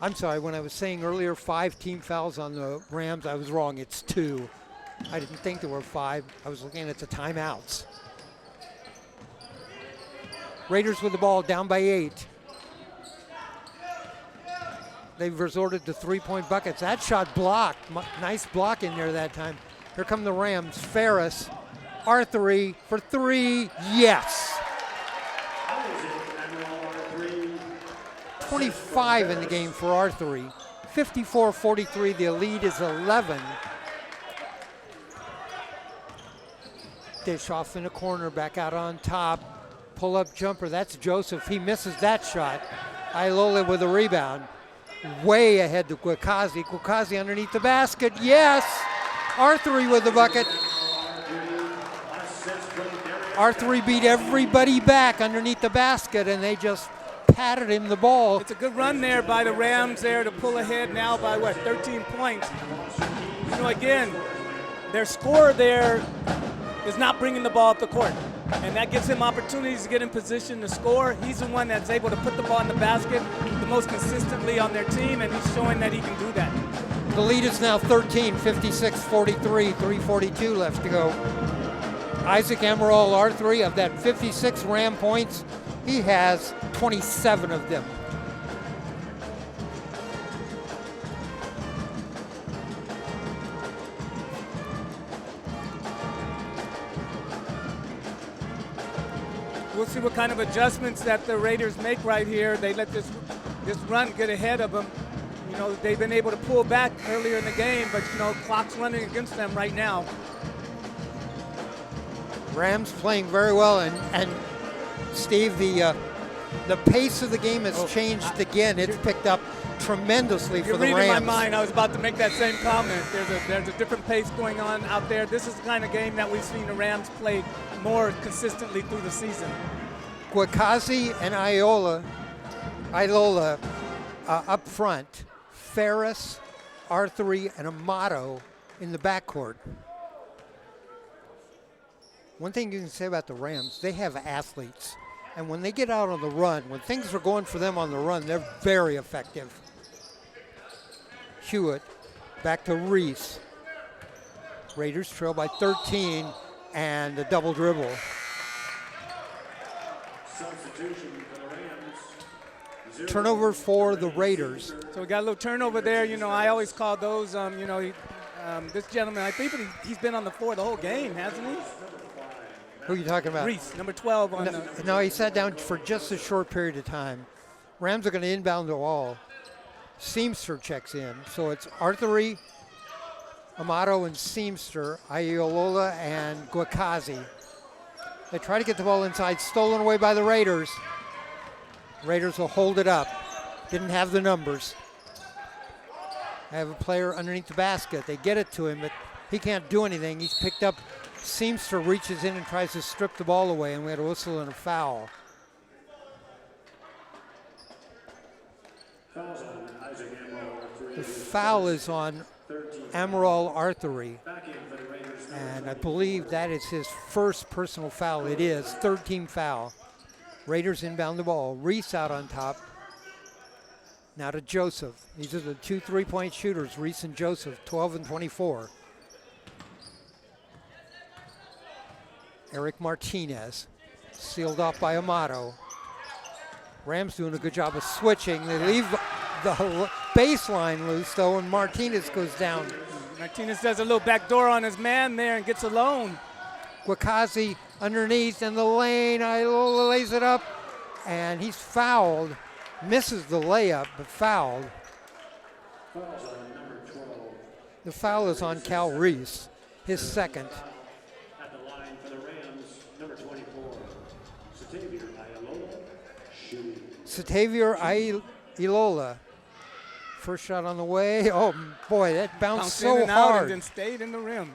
I'm sorry, when I was saying earlier 5 team fouls on the Rams, I was wrong. It's 2. I didn't think there were 5. I was looking at the timeouts. Raiders with the ball, down by 8. They've resorted to three-point buckets. That shot blocked. Nice block in there that time. Here come the Rams. Ferris, Arthery for 3. Yes. 25 in the game for Arthery. 54-43. The lead is 11. Dish off in the corner, back out on top. Pull-up jumper. That's Joseph. He misses that shot. Ailola with a rebound. Way ahead to Kwakazi. Kwakazi underneath the basket. Yes! Arthery with the bucket. Arthery beat everybody back underneath the basket, and they just patted him the ball. It's a good run there by the Rams there to pull ahead now by, 13 points. You know, again, their scorer there is not bringing the ball up the court, and that gives him opportunities to get in position to score. He's the one that's able to put the ball in the basket the most consistently on their team, and he's showing that he can do that. The lead is now 13, 56-43, 3:42 left to go. Isaac Emerald Arthery, of that 56 Ram points, he has 27 of them. We'll see what kind of adjustments that the Raiders make right here. They let this run get ahead of them. You know, they've been able to pull back earlier in the game, but, clock's running against them right now. Rams playing very well, and Steve, the pace of the game has changed again. It's picked up tremendously for the Rams. You're reading my mind. I was about to make that same comment. There's a different pace going on out there. This is the kind of game that we've seen the Rams play more consistently through the season. Kwakazi and Ailola up front. Ferris, Arthery, and Amato in the backcourt. One thing you can say about the Rams, they have athletes. And when they get out on the run, when things are going for them on the run, they're very effective. Hewitt back to Reese. Raiders trail by 13 and a double dribble. Substitution for the Rams. Turnover for the Raiders. So we got a little turnover there. I always call those, this gentleman, I think he's been on the floor the whole game, hasn't he? Who are you talking about? Reese, number 12 on No, he sat down for just a short period of time. Rams are going to inbound the ball. Seamster checks in. So it's Arthery, Amato, and Seamster, Aiolola, and Guakazi. They try to get the ball inside, stolen away by the Raiders. Raiders will hold it up. Didn't have the numbers. I have a player underneath the basket. They get it to him, but he can't do anything. He's picked up. Seamster reaches in and tries to strip the ball away, and we had a whistle and a foul. The foul is on Amaral Arthery, and I believe that is his first personal foul. It is, third team foul. Raiders inbound the ball. Reese out on top. Now to Joseph. These are the two three-point shooters, Reese and Joseph, 12 and 24. Eric Martinez, sealed off by Amato. Rams doing a good job of switching. They leave the baseline loose, though, and Martinez goes down. Martinez does a little backdoor on his man there and gets alone. Guakazi underneath in the lane. Ailola lays it up, and he's fouled. Misses the layup, but fouled. The foul is on Cal Reese, his second. At the line for the Rams, number 24, Satavier Aiolola, shooting. Satavier Ailola. First shot on the way. Oh, boy, that bounced in so and out hard. and then stayed in the rim.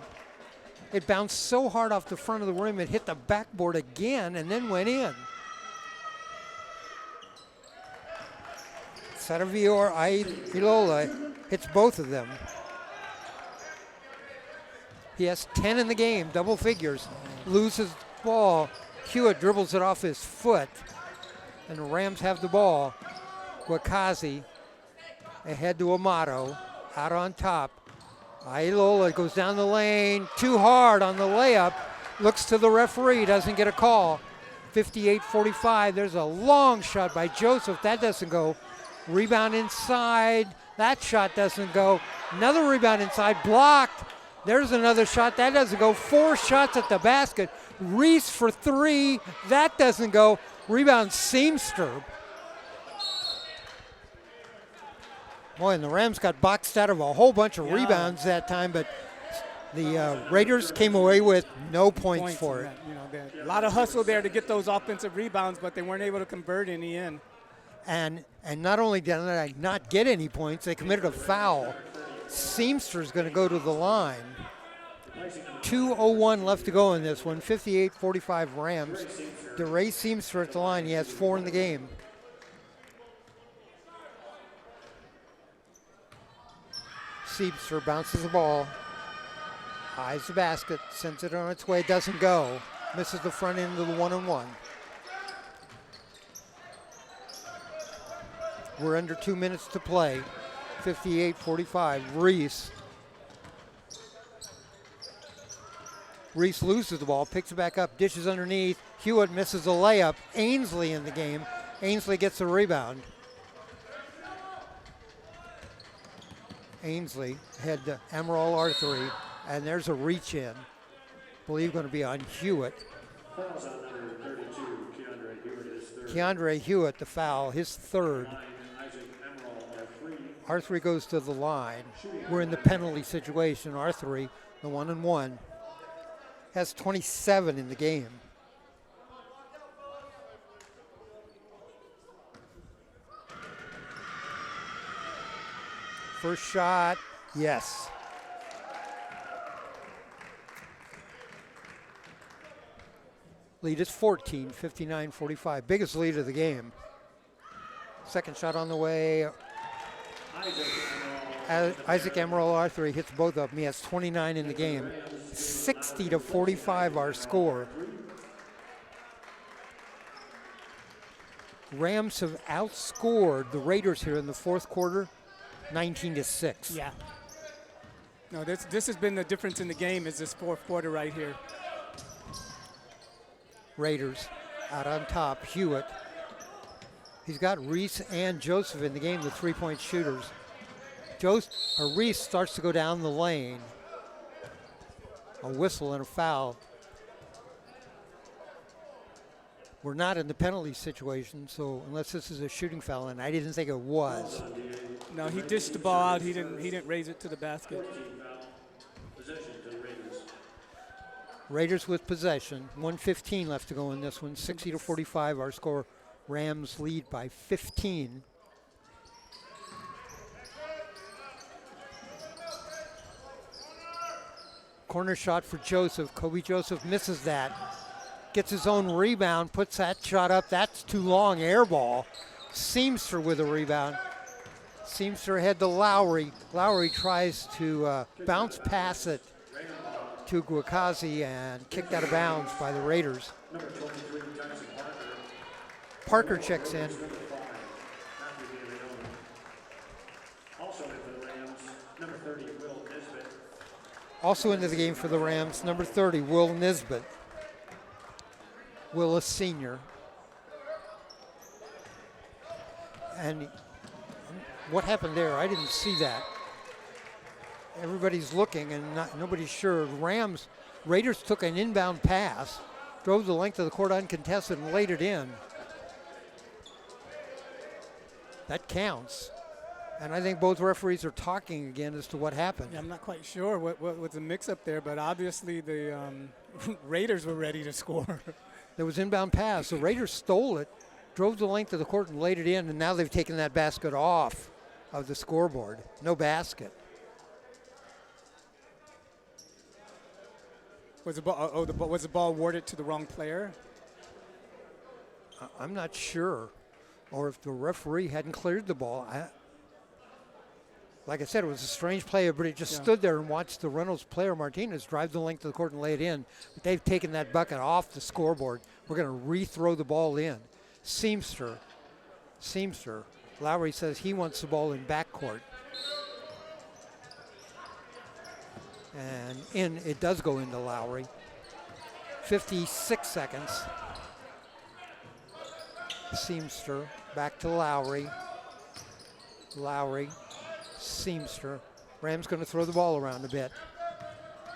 It bounced so hard off the front of the rim, it hit the backboard again and then went in. Satavier Ailola hits both of them. He has 10 in the game, double figures. Loses ball. Hewitt dribbles it off his foot. And the Rams have the ball. Guakazi ahead to Amato. Out on top. Ailola goes down the lane. Too hard on the layup. Looks to the referee. Doesn't get a call. 58-45. There's a long shot by Joseph. That doesn't go. Rebound inside. That shot doesn't go. Another rebound inside. Blocked. There's another shot. That doesn't go. 4 shots at the basket. Reese for 3. That doesn't go. Rebound Seamster. Boy, and the Rams got boxed out of a whole bunch of rebounds that time, but the Raiders came away with no points for it. You know, a lot of hustle there to get those offensive rebounds, but they weren't able to convert in the end. And not only did I not get any points, they committed a foul. Seamster's going to go to the line. 2:01 left to go in this one. 58-45 Rams. DeRay Seamster at the line. He has 4 in the game. Seamster bounces the ball. Eyes the basket. Sends it on its way. Doesn't go. Misses the front end of the 1-on-1. We're under 2 minutes to play. 58-45. Reese loses the ball, picks it back up, dishes underneath. Hewitt misses a layup. Ainsley in the game. Ainsley gets the rebound. Ainsley head to Amaral Arthery, and there's a reach in. Believe going to be on Hewitt. Fouls on number 32, Keandre Hewitt, his third. Keandre Hewitt, the foul, his third. Arthery goes to the line. We're in the penalty situation. Arthery, the 1-on-1, has 27 in the game. First shot, yes. Lead is 14, 59-45. Biggest lead of the game. Second shot on the way. Isaac Amaral Arthery hits both of them. He has 29 in the game. 60-45 our score. Rams have outscored the Raiders here in the fourth quarter, 19-6. Yeah. No, this has been the difference in the game is this fourth quarter right here. Raiders out on top. Hewitt. He's got Reese and Joseph in the game, the three-point shooters. Reese starts to go down the lane. A whistle and a foul. We're not in the penalty situation, so unless this is a shooting foul, and I didn't think it was. No, he dished the ball out. He didn't raise it to the basket. 14 foul. Possession to the Raiders. Raiders with possession. 1:15 left to go in this one. 60-45. Our score. Rams lead by 15. Corner shot for Joseph. Kobe Joseph misses that. Gets his own rebound, puts that shot up. That's too long, air ball. Seamster with a rebound. Seamster ahead to Lowry. Lowry tries to bounce pass it to Guakazi and kicked out of bounds by the Raiders. Number 23, Jackson Parker. Parker checks in. Number 5, Matthew Leone. Also in for the Rams, number 30, Will Nisbet. Also into the game for the Rams, number 30, Will Nisbet. Will, a senior. And what happened there? I didn't see that. Everybody's looking and nobody's sure. Raiders took an inbound pass, drove the length of the court uncontested and laid it in. That counts. And I think both referees are talking again as to what happened. Yeah, I'm not quite sure what was the mix-up there, but obviously the Raiders were ready to score. There was inbound pass. The Raiders stole it, drove the length of the court and laid it in, and now they've taken that basket off of the scoreboard. No basket. Was the ball awarded to the wrong player? I'm not sure. Or if the referee hadn't cleared the ball. Like I said, it was a strange play, but he just stood there and watched the Reynolds player, Martinez, drive the length of the court and lay it in. But they've taken that bucket off the scoreboard. We're going to re-throw the ball in. Seamster. Lowry says he wants the ball in backcourt. And it does go into Lowry. 56 seconds. Seamster back to Lowry. Seamster. Rams going to throw the ball around a bit.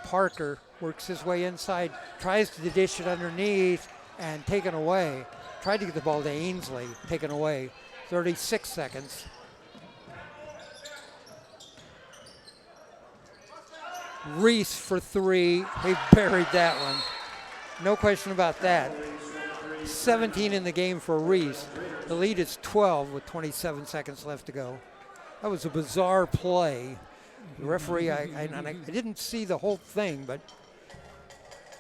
Parker works his way inside, tries to dish it underneath and taken away. Tried to get the ball to Ainsley, taken away. 36 seconds. Reese for three. He buried that one. No question about that. 17 in the game for Reese. The lead is 12 with 27 seconds left to go. That was a bizarre play. The referee, I didn't see the whole thing, but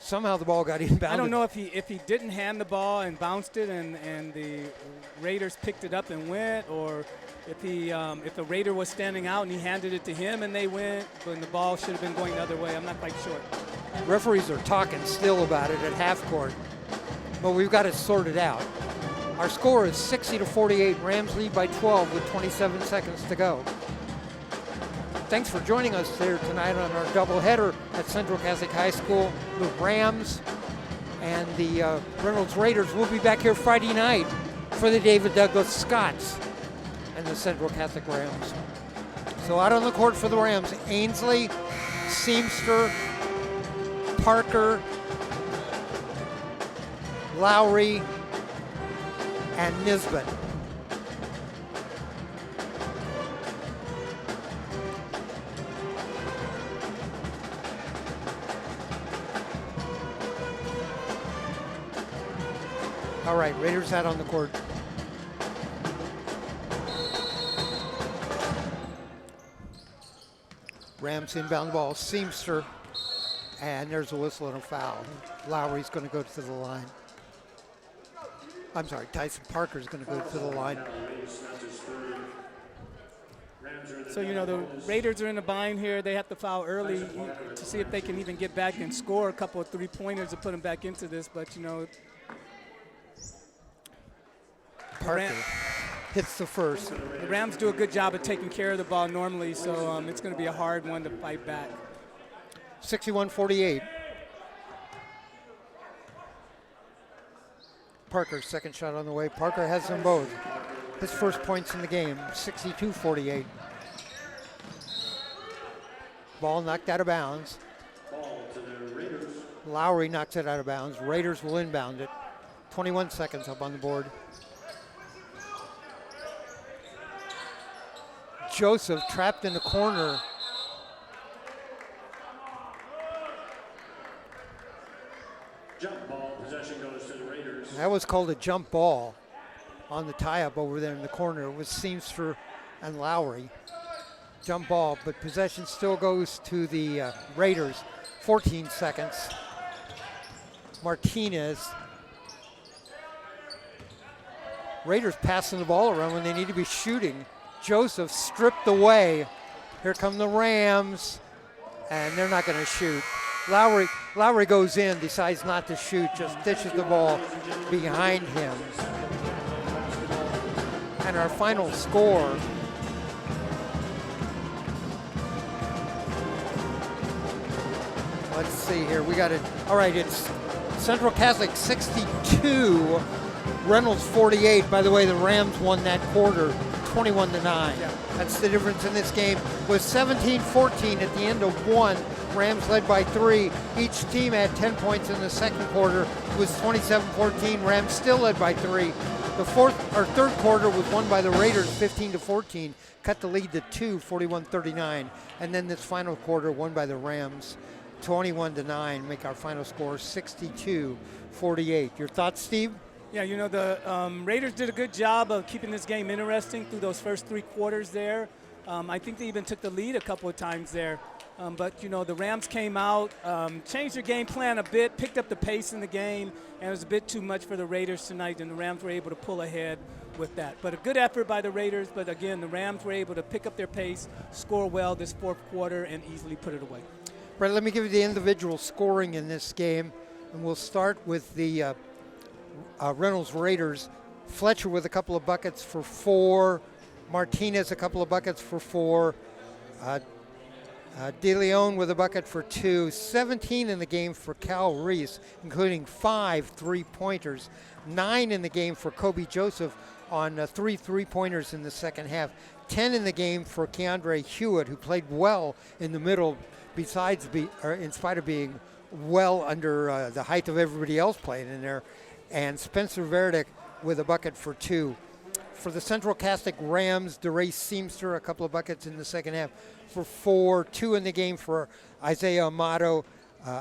somehow the ball got inbounded. I don't know if he didn't hand the ball and bounced it and the Raiders picked it up and went, or if the Raider was standing out and he handed it to him and they went, but the ball should have been going the other way. I'm not quite sure. Referees are talking still about it at half court, but we've got it sorted out. Our score is 60-48. Rams lead by 12 with 27 seconds to go. Thanks for joining us here tonight on our doubleheader at Central Catholic High School. The Rams and the Reynolds Raiders will be back here Friday night for the David Douglas Scots and the Central Catholic Rams. So out on the court for the Rams, Ainsley, Seamster, Parker, Lowry, and Nisbet. All right, Raiders out on the court. Rams inbound the ball, Seamster, and there's a whistle and a foul. Lowry's going to go to the line. I'm sorry, Tyson Parker's going to go to the line. So, the Raiders are in a bind here. They have to foul early to see if they can even get back and score a couple of three-pointers to put them back into this. But, Parker hits the first. The Rams do a good job of taking care of the ball normally, so it's going to be a hard one to fight back. 61-48. Parker's second shot on the way. Parker has them both. His first points in the game, 62-48. Ball knocked out of bounds. Lowry knocks it out of bounds. Raiders will inbound it. 21 seconds up on the board. Joseph trapped in the corner. Jump ball, possession goes to the Raiders. That was called a jump ball on the tie-up over there in the corner. It was Seamster and Lowry. Jump ball, but possession still goes to the Raiders. 14 seconds. Martinez. Raiders passing the ball around when they need to be shooting. Joseph stripped away. Here come the Rams, and they're not going to shoot. Lowry goes in, decides not to shoot, just dishes the ball behind him. And our final score, let's see here. We got it. All right, it's Central Catholic 62, Reynolds 48. By the way, the Rams won that quarter 21-9. Yeah. That's the difference in this game. With 17-14 at the end of one, Rams led by 3. Each team had 10 points in the second quarter. It was 27-14. Rams still led by 3. The third quarter was won by the Raiders 15-14, cut the lead to 2, 41-39. And then this final quarter won by the Rams 21-9, make our final score 62-48. Your thoughts, Steve? Yeah, you know, the Raiders did a good job of keeping this game interesting through those first 3 quarters there. I think they even took the lead a couple of times there. But, you know, the Rams came out, changed their game plan a bit, picked up the pace in the game, and it was a bit too much for the Raiders tonight, and the Rams were able to pull ahead with that. But a good effort by the Raiders, but again, the Rams were able to pick up their pace, score well this fourth quarter, and easily put it away. Brett, let me give you the individual scoring in this game, and we'll start with the Reynolds Raiders. Fletcher with a couple of buckets for 4. Martinez a couple of buckets for 4. De Leon with a bucket for 2. 17 in the game for Cal Reese, including 5 3-pointers. 9 in the game for Kobe Joseph on 3 3-pointers in the second half. 10 in the game for Keandre Hewitt, who played well in the middle, in spite of being well under the height of everybody else playing in there. And Spencer Verdick with a bucket for 2. For the Central Catholic Rams, DeRay Seamster, a couple of buckets in the second half for 4. 2 in the game for Isaiah Amato.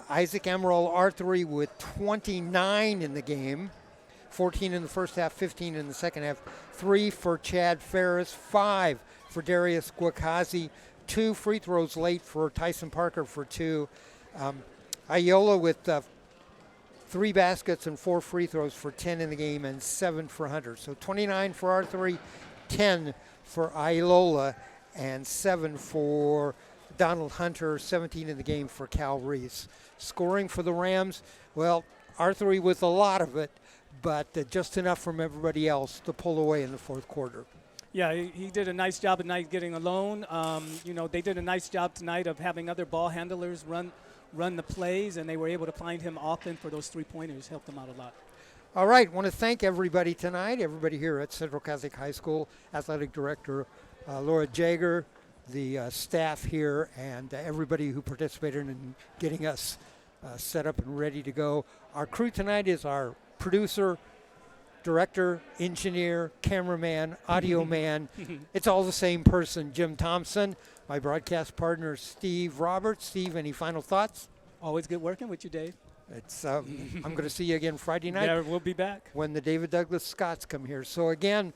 Isaac Emerald Arthur with 29 in the game. 14 in the first half, 15 in the second half. 3 for Chad Ferris. 5 for Darius Guacazi. 2 free throws late for Tyson Parker for 2. Ayola with 3 baskets and 4 free throws for 10 in the game and 7 for Hunter. So 29 for Arthur, 10 for Ayola, and 7 for Donald Hunter, 17 in the game for Cal Reese. Scoring for the Rams, well, Arthur with a lot of it, but just enough from everybody else to pull away in the fourth quarter. Yeah, he did a nice job tonight getting alone. You know, they did a nice job tonight of having other ball handlers run the plays, and they were able to find him often for those 3-pointers, helped them out a lot. All right, want to thank everybody tonight, everybody here at Central Catholic High School, Athletic Director Laura Jager, the staff here, and everybody who participated in getting us set up and ready to go. Our crew tonight is our producer, director, engineer, cameraman, audio man. It's all the same person, Jim Thompson. My broadcast partner, Steve Roberts. Steve, any final thoughts? Always good working with you, Dave. It's I'm going to see you again Friday night. Yeah, we'll be back. When the David Douglas Scots come here. So again,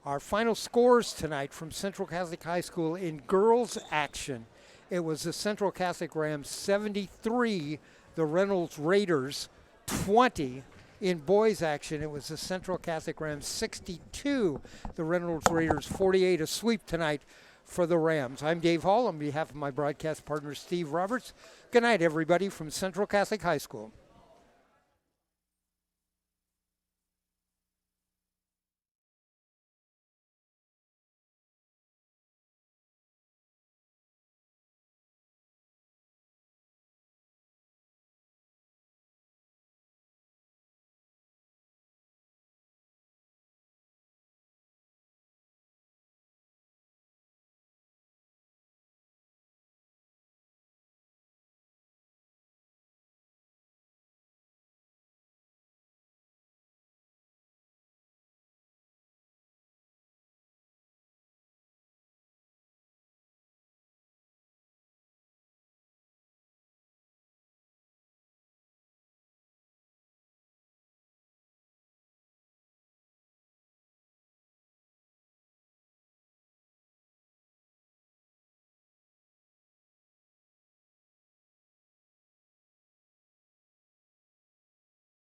our final scores tonight from Central Catholic High School in girls action. It was the Central Catholic Rams 73, the Reynolds Raiders 20. In boys action, it was the Central Catholic Rams 62, the Reynolds Raiders 48, a sweep tonight for the Rams. I'm Dave Hall on behalf of my broadcast partner, Steve Roberts. Good night, everybody, from Central Catholic High School.